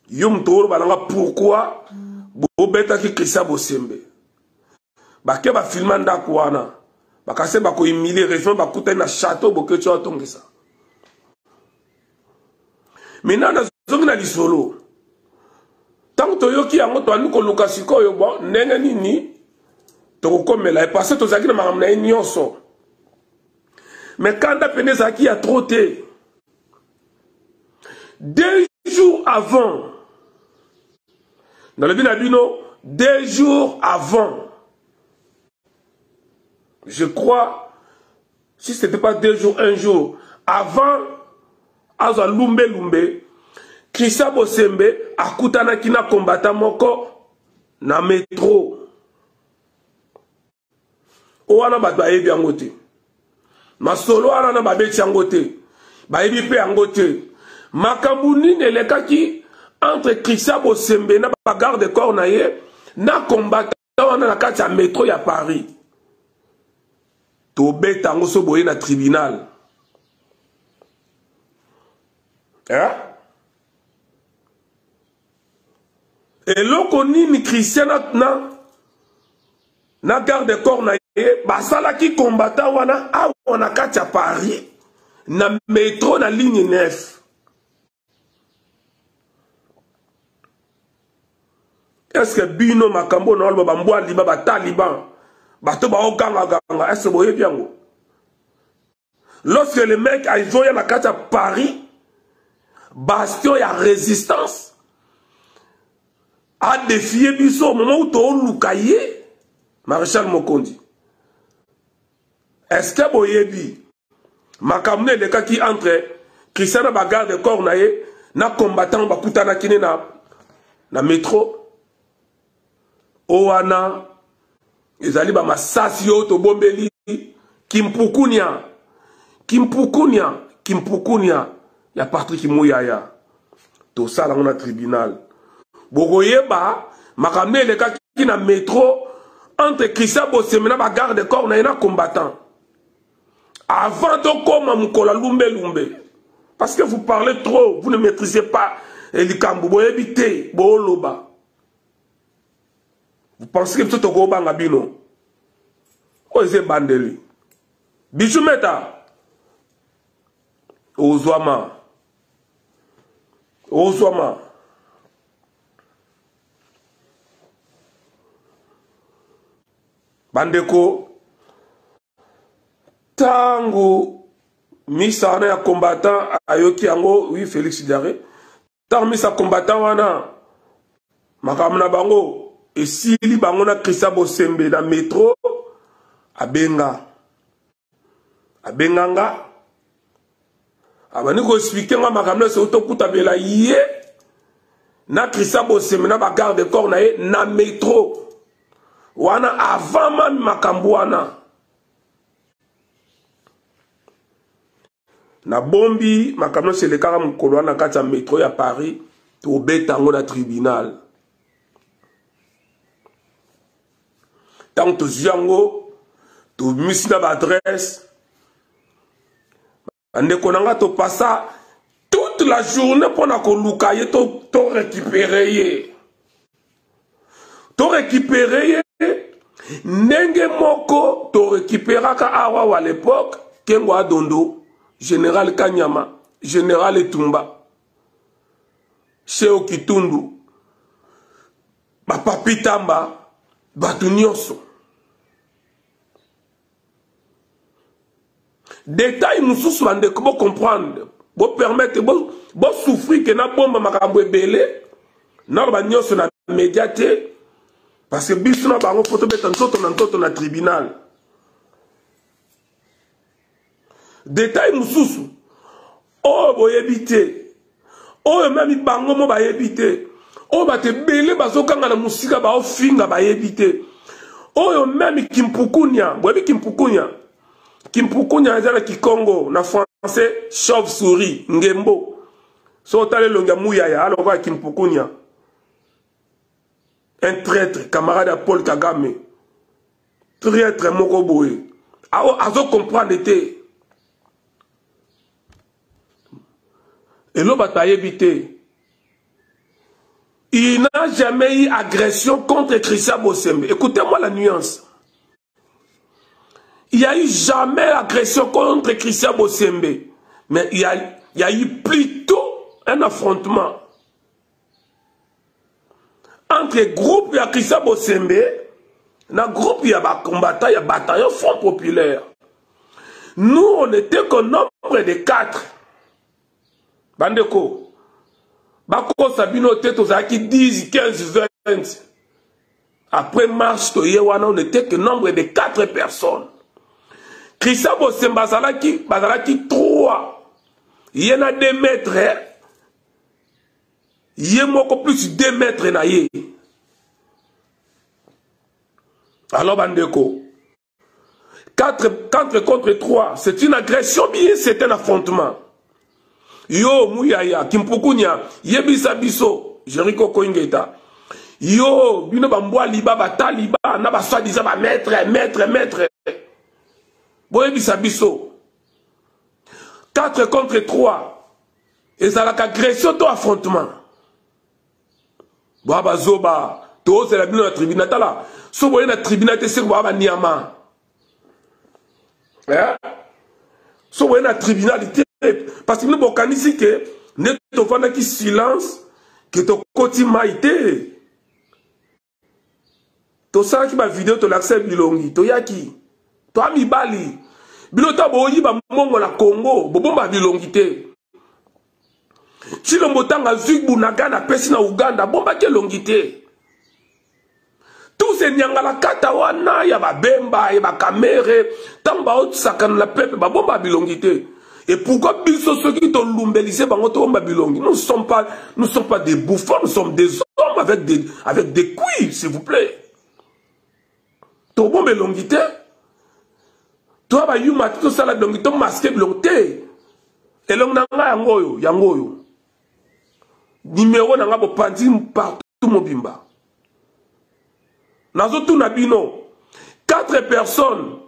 yo mtoro balanga pourquoi bobeta ki Christian Bosembe bake ba filma ndako wana bakase bako humilier région bakuta na château bokecho atongesa. Maintenant na zongi na lisolo tant que toyoki yango to andiko luka sikoyo bon ndenge nini to komela e passer to zaki na makamna nyonso mais quand da pene zaki ya trop té 2 jours avant dans le binabino 2 jours avant je crois si c'était pas 2 jours 1 jour avant aza lumbe Christian Bosembe akutana kina combattant moko na métro owana bato bayebi yango te masolo wana na babeti yango te bayebi pe yango te makambo nini elekaki entre Christian Bosembe na bagarde corps na ye na combattant wana na kati ya métro ya Paris tobeta yango so boye na tribunal. Hein? Et l'on connaît Christian na garde corps na basala ki combattant wana awa na kati ya Paris na métro na ligne 9. Est-ce que bino makambo na oloba bambwa liba ba taliban bato ba oganga ganga est-ce boye biango? Lorsque les mecs ils ont na kati ya Paris bastion ya résistance a défié biso au moment où to lukaye Maréchal Mokondi. Est-ce que boyebi makamne le cas qui entre Christiana bagarre de corps naye na combattant bakutana kine na métro owana ezali ba masasi yo to bombeli kimpukunya ya Patrick Mouyaya to sala na tribunal bogoyeba makamne le cas qui na métro entre Christian Bosemena bagarre de corps na combattant avant de comme Mukola Lumbe. Parce que vous parlez trop, vous ne maîtrisez pas Elikambu, vous évitez, Boloba. Vous pensez que tout est au Bangabino. Osez Bandeli. Bijou Meta. Ozwama. Bandeko. Tango misa na ya combattant ayoki yango oui Félix Diaré tango misa combattant wana makamna bango esili bango na Christian Bosembe na métro abenganga abani ko expliquer nga makamna se otokuta bela ye na Christian Bosembe na bagarre de corps na métro wana avant man makambo wana na bombi makamno c'est le cas mukolo na kati ya métro ya Paris to betango na tribunal tant to ziango to misina ba adresse ande konanga to passa toute la journée pour na ko lukaye to récupérer nenge moko to récupéraka awa à l'époque kengo adondo Général Kanyama, Général Etumba, Cheo Kitundu, Papi Tamba, Batu Nyonso. Détail moussus bande ko comprendre, bo permettre bo souffrir que na bomba makambo ebele, na ba nyonso na médiaté parce que biso na bango photo beta ntoto na tribunal. Détail moussousou. Oh, boyebite. Oh, même bango mo bayebite. Oh, bate bele bazokanga na musika ba ofinga bayebite. Oh, même kimpukunya. Boyebi kimpukunya. Kimpukunya ezala kikongo na français chauve-souris ngembo. So tale longa Mouyaya alors va kimpukunya. Un traître camarade à Paul Kagame. Traître moko boye. Azo comprendre était. Et l'homme a évité. Il n'a jamais eu agression contre Christian Bosembe. Écoutez-moi la nuance. Il n'y a eu jamais agression contre Christian Bosembe. Mais il y a eu plutôt un affrontement entre groupes de Christian Bosembe et le groupe de combattants, il y a bataillon Front Populaire. Nous, on était qu'au nombre de 4. Bandeko, Bako Sabino tête aux acquis 10, 15, 20. Après marche, on n'était que nombre de 4 personnes. Christian Bosembe Bazalaki 3. Il y en a 2 mètres. Il y a beaucoup plus de 2 mètres. Alors, Bandeko, 4 contre 3, c'est une agression, bien, c'est un affrontement. Yo Mouyaya Kimpukunya Yebisa Biso Jericho Koingeta Yo Bino Bambwa Liba Bataliba Naba Swadiza ba maître Boyebisa Biso 4 contre 3 et ça la agression to affrontement Baba Zoba to c'est la bino na tribunal tala so boye na tribunal te se Baba Niama So vous avez un tribunal, parce que nous avons ici que nous avons un silence, que tu as côté maïté. Tu as une vidéo, tu as l'accès bilongi, tu as qui? Tu as mis bali. Bilota boyi ba mongo la Congo, bomba bilongi te. Chilo motanga zugbu na Ghana, pesi na Uganda, bomba ke longi te. Tous ces nyangala kata wana ya ba bemba ya ba kamere, tamba ot sakana la peuple ba bomba bilongi te. Et pourquoi biso ceux qui t'ont lumbelisé bango to bomba bilongi? Nous ne sommes pas des bouffons, nous sommes des hommes avec des couilles, s'il vous plaît. To bomba bilongi te. Toi, bah, you m'as tout ça là, donc tu masqué blonté. Et l'on n'a pas yangoyo. Numéro n'a pas pandi partout mon bimba. Nazo tout nabino. 4 personnes.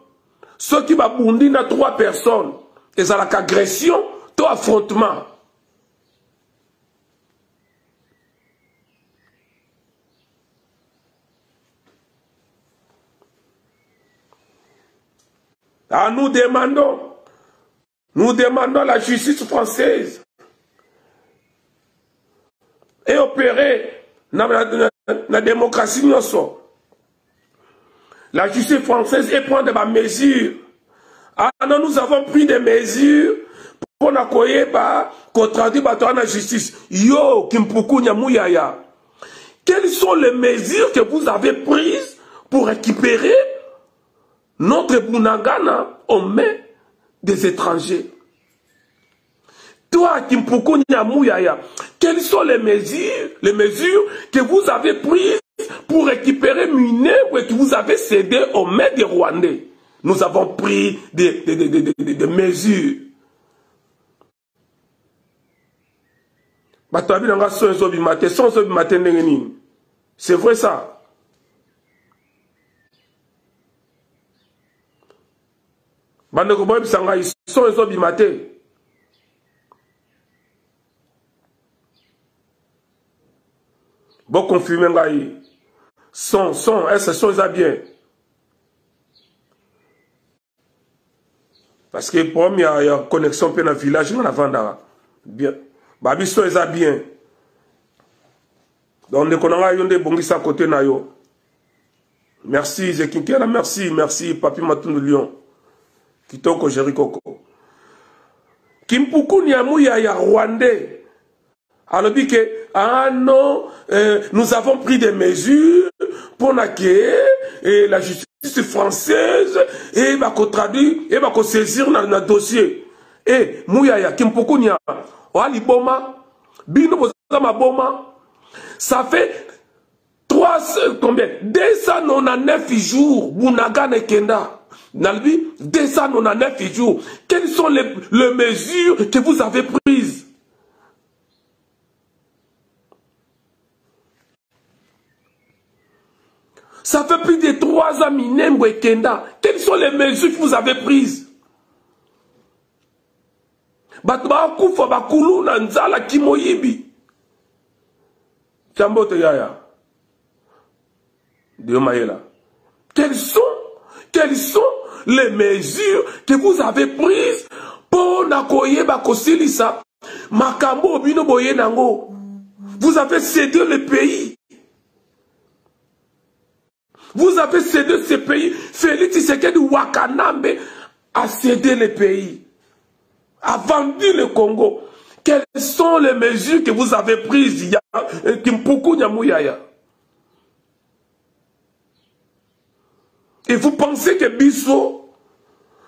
Ceux qui va bondi na 3 personnes. Et ça la agression, tout affrontement. Ah, nous demandons la justice française et opérer la démocratie. La justice française et prendre des mesures. Ah non, nous avons pris des mesures pour n'accueillir pas contradire la justice. Yo, Kimpuku Nyamuyaya. Quelles sont les mesures que vous avez prises pour récupérer notre Bunagana aux mains des étrangers? Toi, Kimpuku Nyamuyaya, quelles sont les mesures que vous avez prises pour récupérer Minembwe que vous avez cédé aux mains des Rwandais? Nous avons pris des mesures. C'est vrai ça. Ils sont les obimatés. Bon, confirmez, sont, elles sont bien. Parce que pour moi, il y a une connexion dans le village, on a bien. Babi sont bien. Donc, on a des bongis à côté de nous. Merci, Zekinkela, merci, Papi Matoun de Lyon. Kitoko Jerikoko. Kimpuku Nyamouya ya Rwandais. Alors, dit que, ah non, nous avons pris des mesures pour l'accueillir et la justice française et va traduire et va saisir dans le dossier. Et Mouyaya, Kimpuku Nya, Wali Boma, Bino Bozama Boma, ça fait 299 jours, Bunagana Kenda. Nalbi, 299 jours. Quelles sont les mesures que vous avez prises? Ça fait plus de 3 ans, Minembwe Kenda. Quelles sont les mesures que vous avez prises? Batba Koufa Bakulu Nanzala Kimoyibi. Chambote Yaya. Dieu Maïla. Quelles sont les mesures que vous avez prises pour n'akoye bakosilisa makambo bino boye nango? Vous avez cédé le pays. Vous avez cédé ce pays. Félix Tshisekedi Wakanambe a cédé le pays. A vendu le Congo. Quelles sont les mesures que vous avez prises? Kimpuku Nyamuyaya. Et vous pensez que Bisso,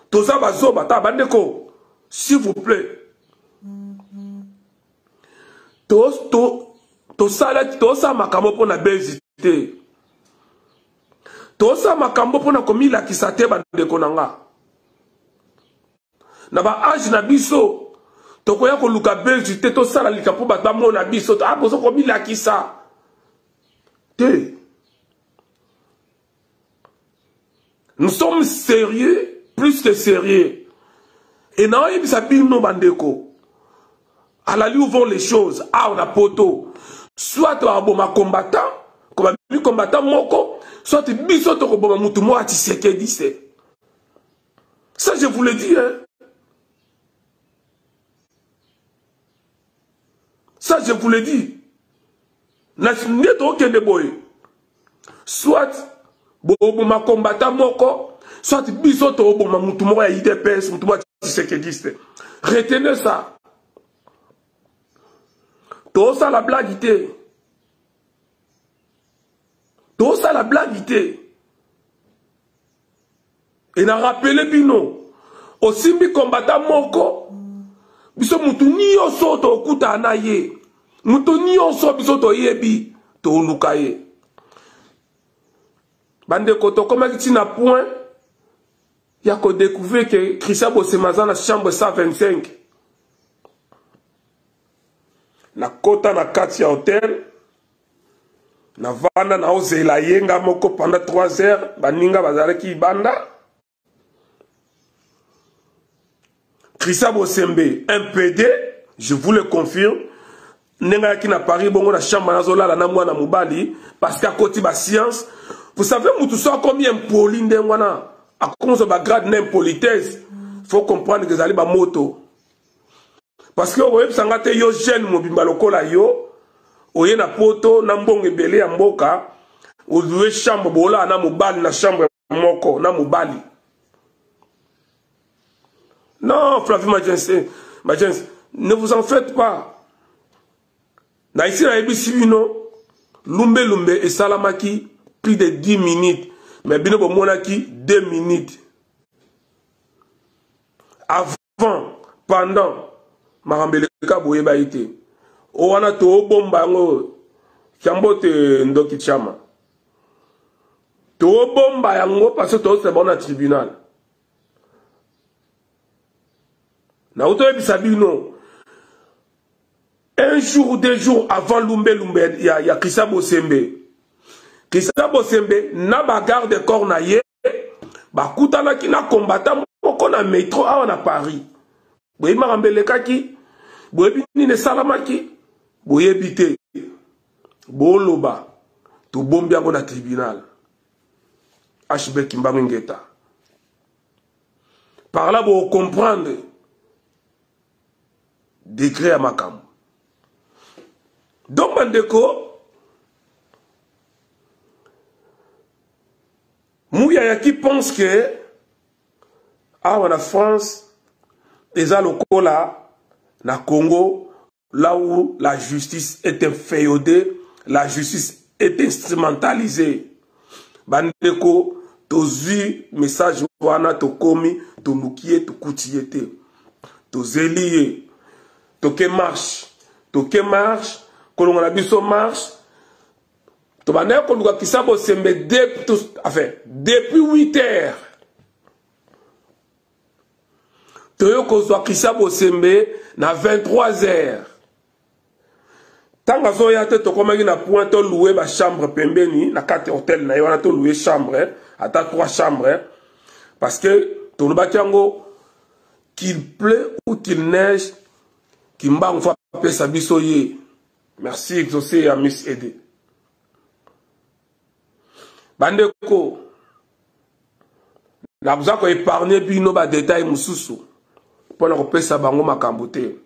Toza Bazo Bata Bandeko, s'il vous plaît, Tosa Makamo pour la Belgique. Tosa makambo pona komila kisate bandeko nanga. Na ba age na biso tokoya ko luka Belgique to sala likapo ba mona biso to abozo komila kisa. Te. Nous sommes sérieux, plus que sérieux. Et non, il s'appelle nos bandeko. À la lieu où vont les choses, ah on a poto. Soit tu as un bon combattant, comme un combattant moko. Soit biso to koboma mutu mo Tshisekedi se. Ça, je vous le dis, hein. Ça, je vous le dis. Soit, ma combattant moko, soit bisoto ma mutumo ya IDPS, mutumo tisekediste. Retenez ça. Tout ça la blaguité. Tout ça la blaguité. Et n'a rappelé bino. Aussi mi combattant moko. Biso mutu nyonso to kuta na ye. Mutu nyonso biso to yebi to luka ye. Bande koto koma kiti na point ya ko découvrir que Christian Bosemaza na chambre 125. Na kota na kati ya hotel. Na vana na ozela yenga moko pendant 3 heures baninga bazalaki banda. Christian Bosembe, un PD, je vous le confirme, n'est qui n'a Paris, bon, la chambre nazola, la namouana moubali, parce qu'à côté de la science, vous savez, tout ça, combien poli n'engwana, à cause de la grade n'impolitesse, il faut comprendre que vous allez à moto. Parce que vous voyez, ça a yo jeune, mon bimbaloko la yo, oye na poto, nambong ebele ya mboka, ou loué chambre, bola, na moubali, na chambre moko, na moubali. Non, Flavie Majense, ne vous en faites pas. Na ici, na ebisi bino, lumbe et salamaki, plus de 10 minutes. Mais bino bomonaki, 2 minutes. Avant, pendant, marambeleka boye baite. Owana to bomba ngo, kiambote ndoki chama. To bomba yango, parce que to c'est bon à tribunal. Na Sabino, un jour ou 2 jours avant Lumbe, il y a Christian Bosembe. Christian Bosembe, na bagarre de corps na ye, bakutana ki na combattant moko na métro à Paris. Boye marambele kaki, boye bini salamaki, boye bité, boloba, to bombi yango na tribunal. HB Kimbangeta. Par là, vous comprendre. Décret à Makam. Donc, Bandeko, Mouyaya qui pense que, en France, les locaux là, na Congo, là où la justice est inféodée, la justice est instrumentalisée. Bandeko, tozu message wana to komi, to nukie, to koutiete, to zeliye. Toke marche, kolonga na biso marche, to banaye koluka Christian Bosembe depuis 8 heures. Toyo kozwa Christian Bosembe na 23 heures. Tanga zo yate to komaki na point to louer ba chambre pembeni na 4 hôtel na yona to louer chambre, ata 3 chambres parce que to lobaki yango qu'il pleut ou qu'il neige. Kimba on fa pesa biso ye. Merci exaucé à Miss Aidé. Bandeko. La vous a épargné bino ba détail mususu. Pour la pesa bango makambote.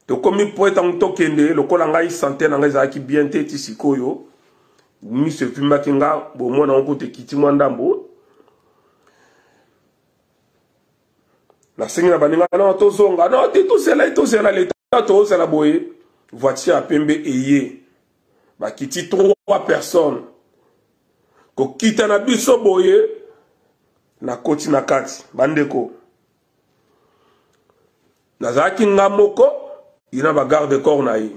To komi poète en tokende, le kolanga y santé na ngeza ki bien te tisikoyo. Mi se fima kinga bo mona on kote kiti mwandambo. La seigneur baninga non to zonga non tout cela l'état to c'est la boye voiture à pembe eye ba kiti 3 personnes ko kita na biso boye na koti na kati bandeko nazaki ngamoko ina ba garde corps na yi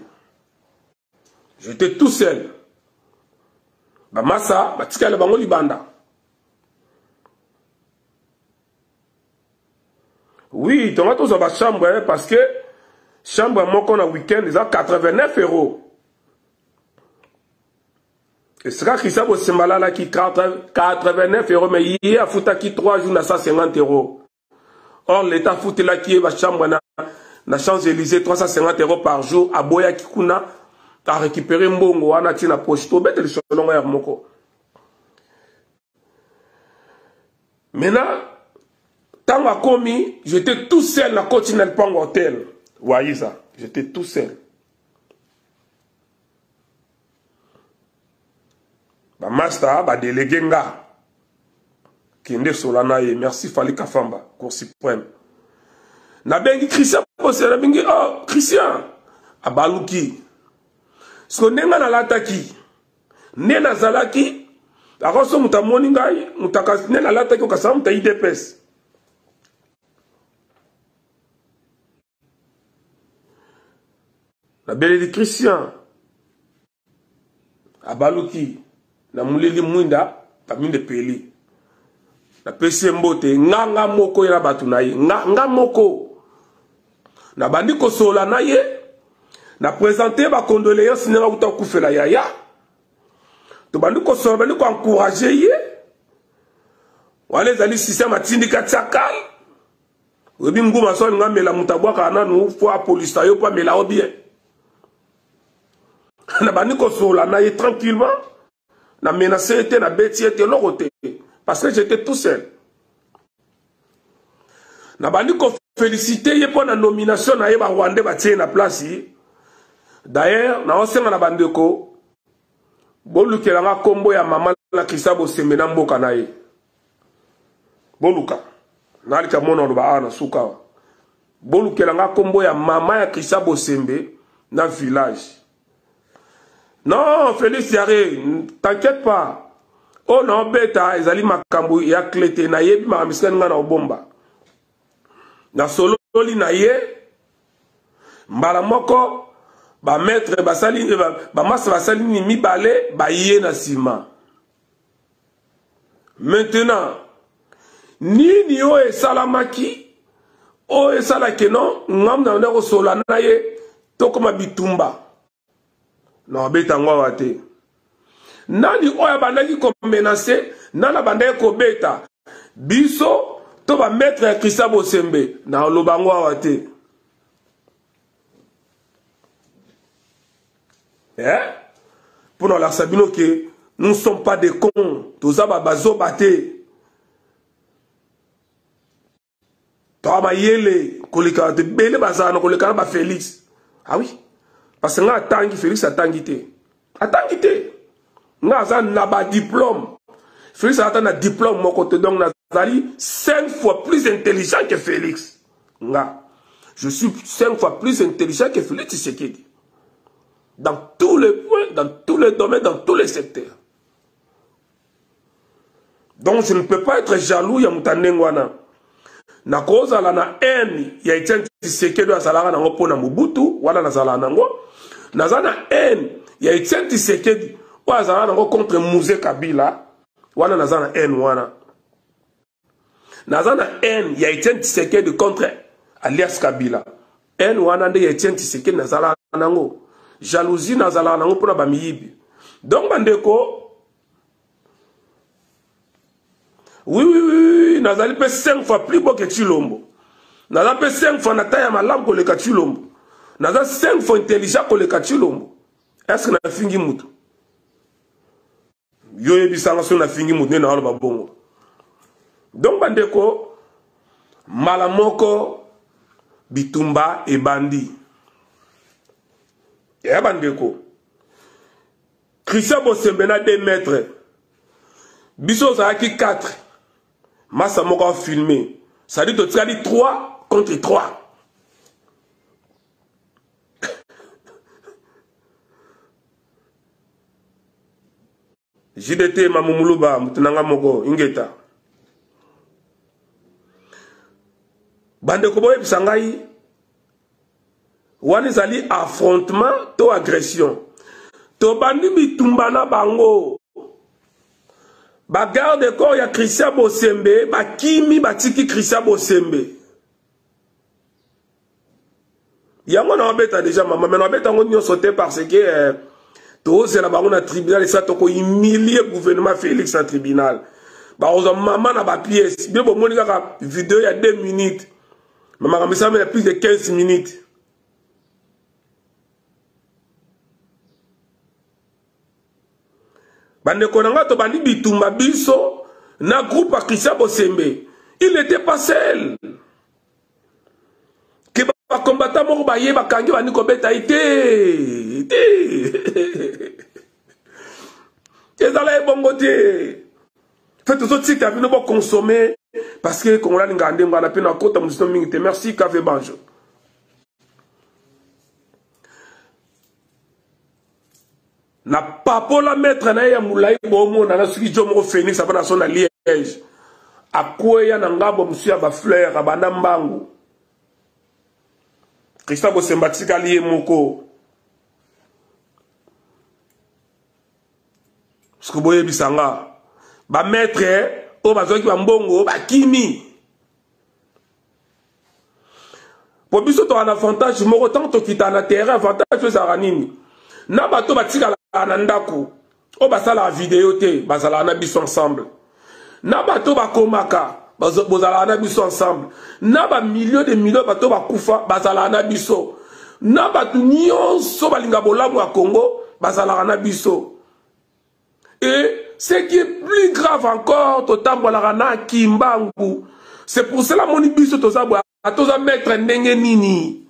j'étais tout seul ba massa ba tikala bango libanda. Oui, tu as tous ma chambre, hein, parce que chambre, moi, qu'on a week-end, ils ont 89 €. Et c'est quand Christian Bosembe là qui 89 €, mais il y a foutu qui 3 jours à 150 €. Or, l'État fout là qui est ma chambre na Champs-Élysées, 350 € par jour, à Boya Kikuna, à récupérer Mbongo, à Natina Poche, tout bête, le cholon à Moko. Maintenant, tant à commis, j'étais tout seul dans Continental Pang Hotel. Vous voyez ça? J'étais tout seul. Ba master, ba délégué nga. Kende Solanaye, merci Fali Kafamba, Cour suprême. Na bengi Christian Bosse, na bengi, oh, Christian, abaluki. Sko nenga na lataki. Nena zalaki, akoso mutamoni ngai, mutakas nena lataki okasa muta IDPS. Na beledi Christian, abaluki, na mulili mwinda, paminde peli. Na pesi mbote, nga moko yana batu na ye, nga moko. Na bandi kosola na ye, na présenter ba condoléances nera uta kufela yaya. To bandi kosola, bandi ko encourager ye. Wale zali système atindika tsakal. Webi nguma so nga mela mutabwaka nanu fo police yo pa mela obien. Na bandi kosola na ye tranquillement. Na menacé était na beti était l'autre. Parce que j'étais tout seul. Na bandi ko féliciter pour la nomination na yeba Rwanda ba tie na place. D'ailleurs, na osenga na bandeko bolukela nga kombo ya mama la Christian Bosembe na mboka na ye. Boluka. Na alika mona ba ana suka. Bolukela nga kombo ya mama ya Christian Bosembe na village. Non, Félix Yare, t'inquiète pas. Oh non, beta, ezali makambu ya klete na yebi makamisika nga na obomba. Na solo li na ye, mbala moko, ba maître, ba master basali ni mibale, ba ye na sima. Maintenant, nini o esalamaki, o esalaki non, ngam na ndeko sola na ye, toko mabitumba. Non, beta ngwa wate. Nani oya bandaki ko menacer, nana bandaki ko beta. Biso, to ba maître Christian Bosembe, na olobangwa wate. Pour nous la sabino que nous ne sommes pas des cons, tous ça bazo bate. Toi ma yele, kolika de bele bazano kolika ba Félix. Ah oui. Parce que nga atangi Félix atangité. Atangité. Nga za na ba diplôme. Félix a un diplôme mon côté donc Nazali 5 fois plus intelligent que Félix. Nga. Je suis 5 fois plus intelligent que Félix Tshisekedi. Dans tous les points, dans tous les domaines, dans tous les secteurs. Donc je ne peux pas être jaloux ya mutanengwana. Na koza la na haine ya Etienne Tshisekedi azalaka nango pona Mobutu wala nazala nango. Nazana haine ya Etienne Tshisekedi ou azalaka nango contre Mouzé Kabila wala nazana haine wana. Nazana haine ya Etienne Tshisekedi contre alias Kabila. Haine wana nde ya Etienne Tshisekedi nazala nango. Jalousie nazala nango pona bamiyibi. Donc bandeko oui, nazali pe 5 fois plus beau que Chilombo. Nazali pe 5 fois na taille malamu koleka Chilombo. Nazali 5 fois intelligent koleka Chilombo. Est-ce que na fingi mutu? Yo yebisanga so na fingi mutu na aloba bongo. Donc bandeko malamoko bitumba e bandi. Ya bandeko Christian Bosembe na 2 mètres. Biso zaki 4. Massa moko a filmé. Ça dit que tu as dit 3 contre 3. JDT Mamumuluba, Mutunanga Moko, Ingeta. Bande Koboye Pisangai. Wani zali affrontement to agression. To bandi bitumbana bango. Ba garde corps ya Christian Bosembe, ba kimi batiki Christian Bosembe. Yango na obeta déjà maman, mais na obeta ngo sauté parce que to c'est la barona tribunal et ça to ko humilier gouvernement Félix en tribunal. Ba ozo maman na ba pièce, bien bon moni kaka vidéo il y a 2 minutes. Maman comme ça mais plus de 15 minutes. Bande konanga to bandi bitumba biso na groupe à Christian Bosembe. Il n'était pas seul. Que ba combattant moko ba yeba kangi ba niko beta ite. Ezala ebongo te. Faites tout ça t'as venu pour consommer parce que comme on l'a ngandé ngana pe na kota musiton mingi. Merci Café Banjo. Na papola maître na ya mulai bomo na suki jomo Phoenix aba na son na Liège. Akweya na ngabo monsieur ba fleur abanda mbangu. Christian Bosemba tika lié moko. Parce que boye bisanga ba maître o bazoki ba mbongo ba kimi. Po biso to an avantage moko tanto kita na terrain avantage za nini. Na bato batika na ndako o basala vidéo te bazala na biso ensemble. Na bato bakomaka bozala na biso ensemble. Na ba millions de millions bato bakufa bazala na biso. Na bato nyonso balinga bolamu ya Congo bazala na biso. Et ce qui est plus grave encore, c'est pour cela mon ibiso toza mettre ndenge nini.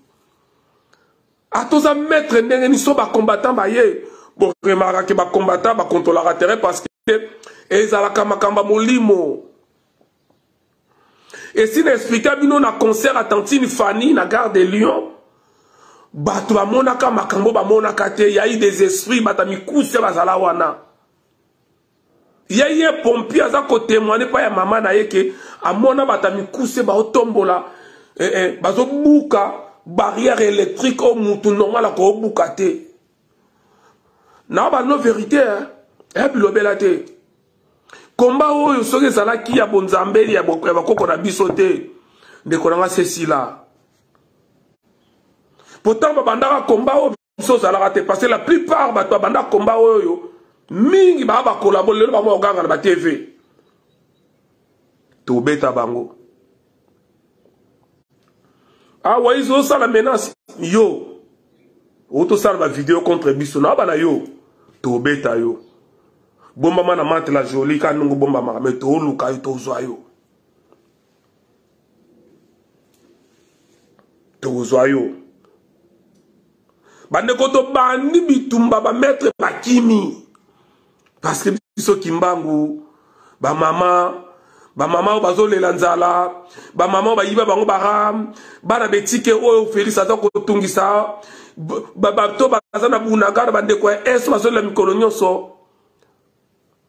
Atoza mettre ndenge nini so ba combattant ba ye. Bon remarquer que ba combattant ba contrôler terrain parce que ezalaka makamba molimo. Et si n'expliquer bino na concert à Tantine Fanny na gare de Lyon, bato ba monaka makambo ba monaka te, y a eu des esprits batami kuse bazala wana. Il y a un pompier à témoigner pas ya maman na yeke amona batami kuse ba otombola bazo buka barrière électrique au mutu normal ko buka te. Na ba no vérité hein bilobela te. Combat oyo soki zala ki ya bonzambeli ya bakoko na biso te ndeko nanga ceci là. Pourtant babandaka combat oyo biso zala te parce que la plupart bato banda combat oyo mingi ba collaborer ba mo ganga na TV to beta bango ah ouais ils ont ça la menace yo auto ça la vidéo contre biso na ba na yo to beta yo bomba mana mante la jolie ka nungu bomba ma mais to luka yo to zo yo bande ko to bandi bitumba ba mettre bakimi. Parce que biso kimbangu ba mama bazo lelanzala ba mama ba yiba bango baram bana betike o Félix aza ko tungisa ba to bazana bunagara bande ko eso bazo la mikolo nyonso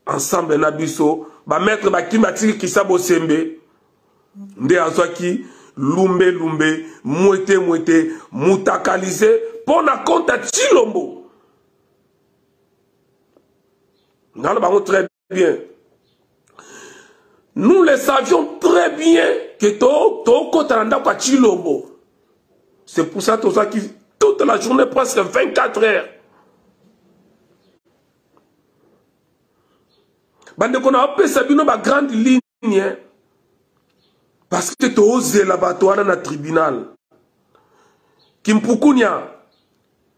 ensemble na biso ba mettre ba kimatiki Christian Bosembe nde azwaki lumbe mwete mutakalize pona konta Chilombo. Nous très bien. Nous le savions très bien que c'est pour ça que toute la journée, presque 24 heures. Bande qu'on a appelé Sabino ma grande ligne. Parce que tu osé l'abattoir dans le tribunal. Kimpukunya.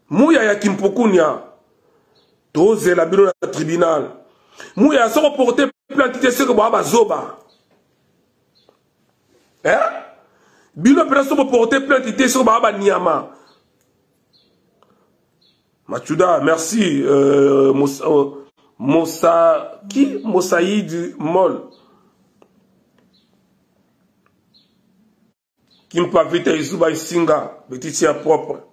Mouya ya Kimpukunya. Osé la bureau du tribunal. Mouya sont porté plainte sur Baba Zoba. Hein? Bilo personne porté plainte sur Baba Niama. Machuda, merci. Mosaïd Mol. Kimpa Vita Izuba Isinga. Betitia propre.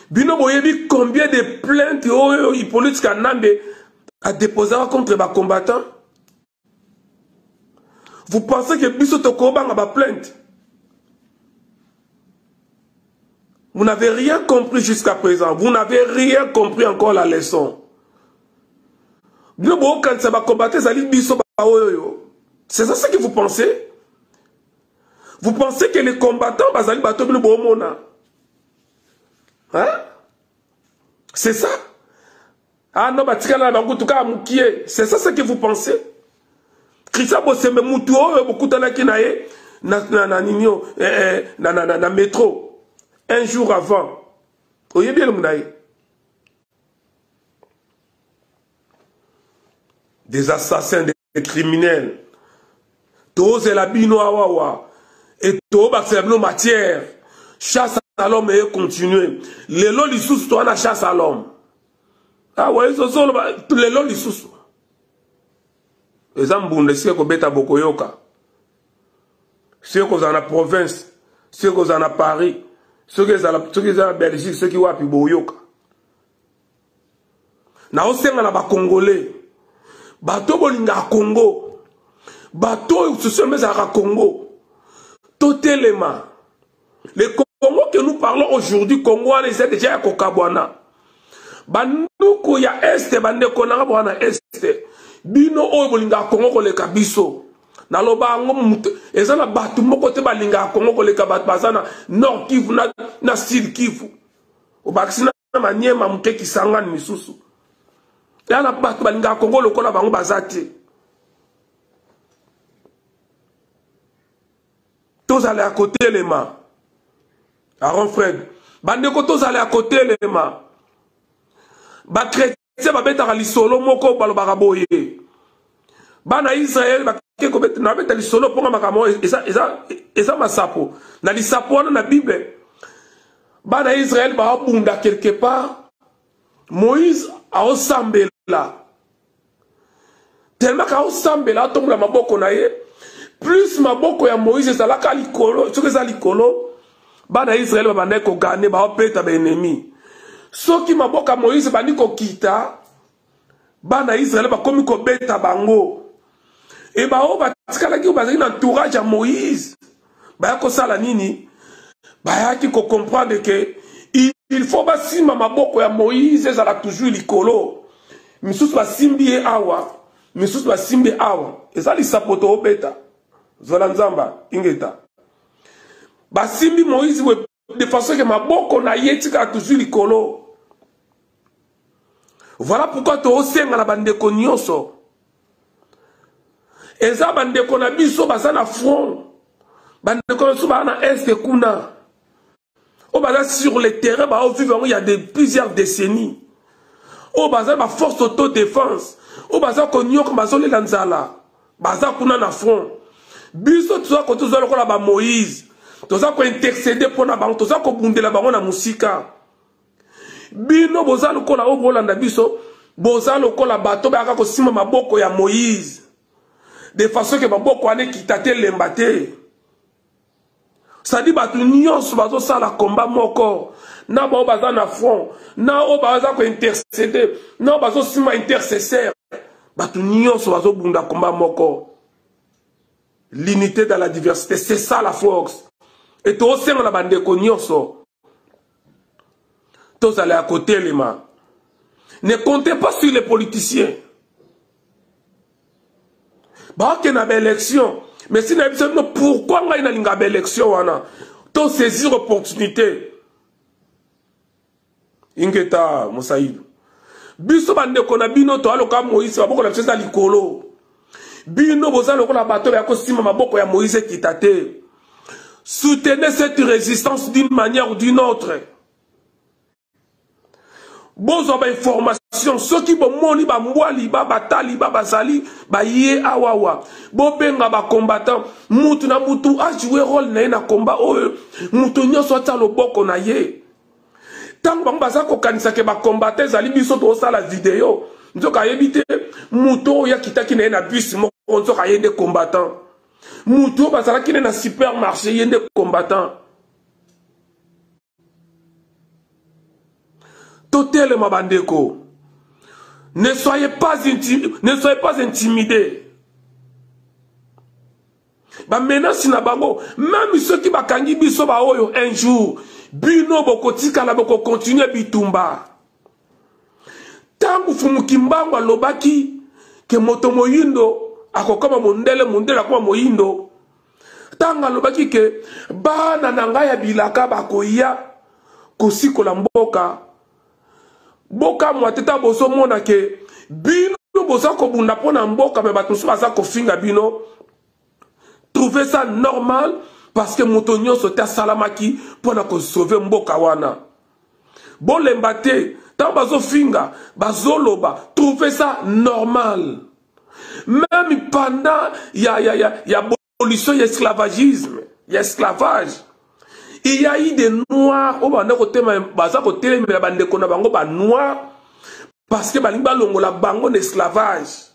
Bino boyebi combien de plaintes Hippolyte Kanambe a déposé contre les combattants? Vous pensez que biso tokoba ba plainte? Vous n'avez rien compris jusqu'à présent. Vous n'avez rien compris encore la leçon. Bino bo quand ça va combattre ça li biso ba oyo. C'est ça ce que vous pensez? Vous pensez que les combattants bazali bato bino bo mona? Hein? C'est ça? Ah non, c'est ça ce que vous pensez? Christian Bosembe Moutou, beaucoup de na métro. Un jour avant. Vous voyez bien le des assassins, criminels. Tous la bino awawa. Et tous la matière. Chasse à l'homme et continuer. Les lois du sous, toi, la chasse à l'homme. Ah ouais, ce sont les lois du sous. Les ambounes, c'est qu'on bête à Bokoyoka. C'est qu'on a la province. C'est qu'on a Paris. Ceux qui sont en Belgique, ceux qui sont à Boyoka. Na osenga na ba Congolais. Bato bolinga Congo. Bato se sont mis à Congo. Totalement. Le Congo que nous parlons aujourd'hui, Congo, c'est déjà à Kokabwana. Banduko ya Est, bandeko na Bwana Est. Bino o bolinga Congo ko le kabiso. Na loba ngo ezana batu moko te balinga Congo ko le kabat bazana Nord Kivu na Sud Kivu. O bakisina manyema muke kisangani misusu. Yana batu balinga Congo lokola bango bazati. Tous allez à côté les mains. Aaron Fred. Bandeko tous allez à côté les mains. Ba chrétien ba beta lisolo moko balobaka boye. Bana Israël ba keko beta na beta lisolo ponga makamo eza masapo. Na lisapo na Bible. Bana Israël ba bunda quelque part. Moïse a osambela. Tellement ka osambela tombe la maboko na ye. Plus maboko ya Moïse ezalaka likolo, soki eza likolo, bana Israël babanda ko gagner ba opeta ba ennemi. Soki maboko Moïse bandi ko kita, bana Israël ba komi ko beta bango. Et ba o batikala ki bazaki na entourage ya Moïse. Ba ko sala nini? Ba yaki ko comprendre que il faut ba sima maboko ya Moïse ezala toujours likolo. Misusu ba simbi awa, misusu ba simbi awa. Ezali sapoto obeta. Zola nzamba ingeta. Ba simbi Moïse de façon que maboko na yetika toujours likolo. Voilà pourquoi to osenga na bandeko nyonso. Eza bandeko na biso baza na front. Bandeko na suba na est kuna. O baza sur le terrain ba vivre il y a plusieurs décennies. O baza ba force autodéfense. O baza ko nyoka bazole lanzala. Baza kuna na front. Biso tuza ko tuza lokola ba Moïse. Tuza ko intercéder pour na bango, tuza ko bundela bango na musika. Bino boza lokola o bolanda biso, boza lokola bato ba ka ko sima maboko ya Moïse. De façon que maboko ane kitate lembate. Ça dit batu nyonso bazo sala combat moko. Na ba baza na front, na o baza ko intercéder, na bazo sima intercesseur. Batu nyonso bazo bunda combat moko. L'unité dans la diversité, c'est ça la force. Et tout aussi, on a bandé nyonso. Tous allez à côté les mains. Ne comptez pas sur les politiciens. Bah, qu'il y a une élection. Mais si nous pourquoi il y a une élection, tous saisir l'opportunité. Ingeta, Moussaïd. Biso bande kona bino to aloka Moïse, baboko la chesa likolo. Bino boza lokola bato ya kosima maboko ya Moïse kitate. Soutenez cette résistance d'une manière ou d'une autre. Bozo ba information, ceux qui bo moni ba mwali ba batali ba bazali ba ye awawa. Bo benga ba combattant, mutu na mutu a jouer rôle na combat oyo. Mutu nyonso ta loboko na ye. Tant que baza ko kanisa ke ba combattant zali biso to sala vidéo. Nzoka yebite mutu ya kitaki na bus mo nzoka yende combattant. Mutu bazala ki na supermarché yende combattant. Totalement bandeko. Ne soyez pas intimidés. Ba menace na bango, même ceux qui bakangi biso ba oyo un jour, bino bokotika la boko continuer bitumba. Tangu fumukimbango lobaki ke moto moyindo akokoma mondele akoma moyindo. Tanga lobaki ke bana nanga ya bilaka bakoya kosikola mboka. Boka mwateta boso mona ke bino bosa ko bunda pona mboka me batusu basa ko finga bino. Trouvez ça normal parce que motonyo sote salamaki pona ko sauver mboka wana. Bon lembate tant bazo finga bazoloba trouvez ça normal. Même pendant, il y a abolition, il y a esclavagisme, il y a esclavage. Il y a eu des noirs, au bande côté, baza côté, mais la bande kona bango ba noir, parce que balimba longo la bango d'esclavage.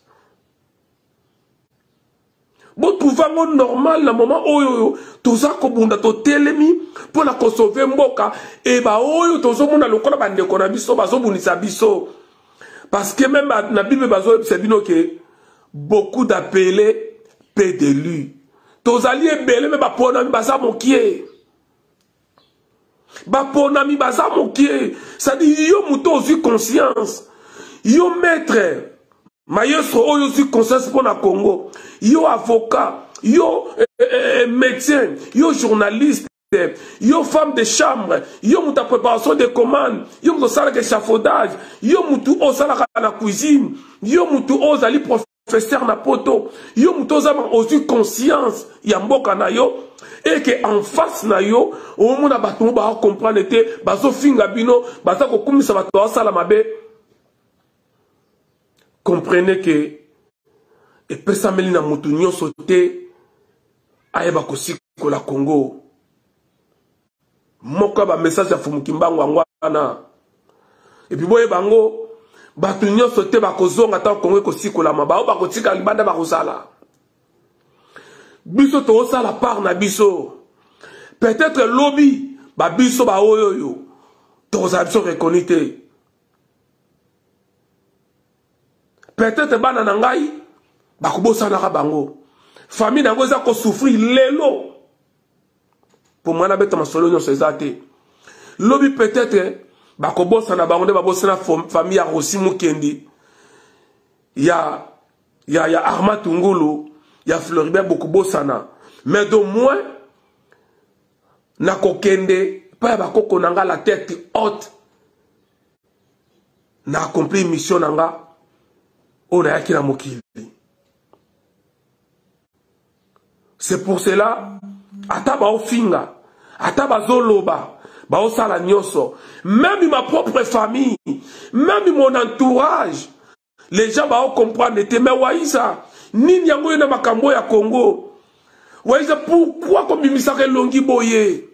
Bon, trouvango normal, na moment oyo, toza kobunda to telemi, pour la sauver mboka, et ba oyo, tozo mona lokola bande kona biso, bazo bunisa biso. Parce que même dans la Bible, c'est bien que beaucoup d'appelés, peu d'élus. Tozali ebele, mais baponami baza mokie. Baponami baza mokie. Ça dit, yo mouto aussi conscience. Yo maître, maestro, yo aussi conscience pour la Congo. Yo avocat, yo médecin, yo journaliste. Yo femme de chambre, yo mouta préparation de commandes, yo mouta sala échafaudage, yo moutou osala la cuisine, yo moutou osali professeur na poto, yo moutou osama osu conscience ya mboka na yo, et que en face na yo, au mona bato ba comprendre te, bazo finga bino, baza ko kumisa bato osala mabe. Comprenez que et pesa meli na moutou nyonso te ayeba ko siko la Congo. Moko ba message ya fumukimbango angwana. Et puis boye bango batu nyonso te bakozonga ta Kongo ko sikola maba ba kotika libanda ba kozala. Biso to osala par na biso. Peut-être lobby ba biso ba oyoyo. To za biso reconnaître. Peut-être bana na ngai ba kobosana ka bango. Famille nango za ko souffrir lelo. Pour moi, je suis solo dans ces athées. Lobby peut-être, bakobosa na bango de babosa na famille ya Rossi Mukendi. Il y a Arma Tungulu, il y a Floribert Bokobosana. Mais de moins, na kokende, pas bakoko nanga la tête haute. Na accompli mission nanga, on a yaki na mokili. C'est pour cela, ataba ofinga, ataba zoloba, ba osala nyoso, même ma propre famille, même mon entourage, les gens ba comprendre mais waïsa, nini yango na makambo ya Congo. Waïsa pourquoi comme bimisaka longi boye?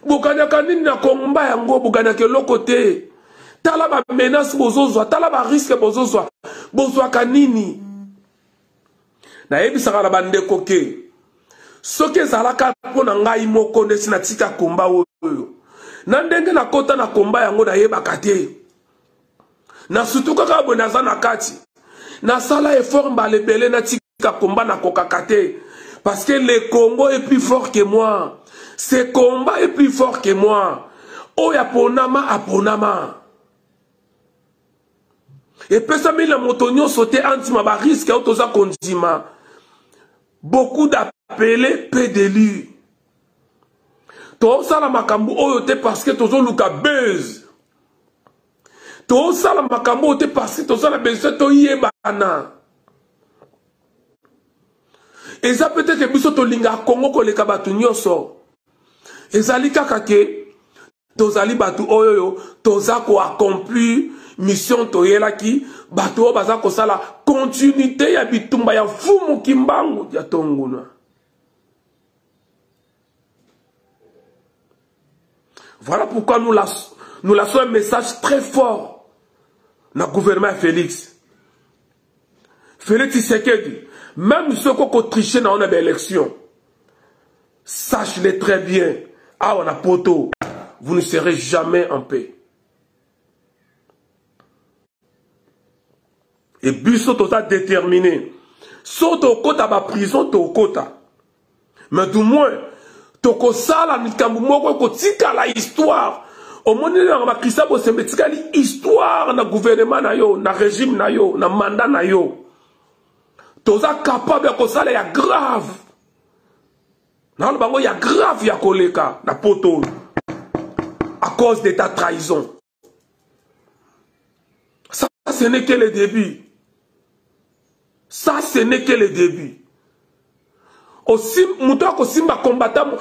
Bokanyaka nini na komba yango bokanyaka lokote. Tala ba menace bozozwa, tala ba risque bozozwa. Bozwa kanini? Na ebisaka la bande koke. Soki ezalaka pona ngai moko ndesi na tika komba oyo na ndenge na kota na komba yango na yebaka te na surtout kaka bo naza na kati na sala effort mbalebele na tika komba na kokaka te parce que le Congo est plus fort que moi, ce combat est plus fort que moi. Oya ponama aponama et pesa mila motonyo sauter antima ba risque autoza kondima beaucoup appelé peu d'élus. To sala makambo oyote parce que tozo luka buzz. To sala makambo oyote parce que tozo la besoin to yebana. Et ça peut-être que biso to linga Congo ko leka batu nyoso. Ezali kaka ke tozali batu oyoyo toza ko accomplir mission to yelaki batu baza ko sala continuité ya bitumba ya fumu kimbangu ya tonguna. Voilà pourquoi nous lançons un message très fort dans le gouvernement Félix. Félix Tshisekedi, même ceux qui ont triché dans une élection, sachez-le très bien, ah on a poto, vous ne serez jamais en paix. Et Busso tota déterminé, saute au côté à la prison, au côté. Mais du moins, toko sala nikambu moko ko tika la histoire au monde na makisa bo sembetika li histoire na gouvernement na yo na régime na yo na mandat na yo toza capable ko sala ya grave na lo bango ya grave ya koleka na poto à cause de ta trahison. Ça ce n'est que le début, ça ce n'est que le début. Aussi muto ko simba combattant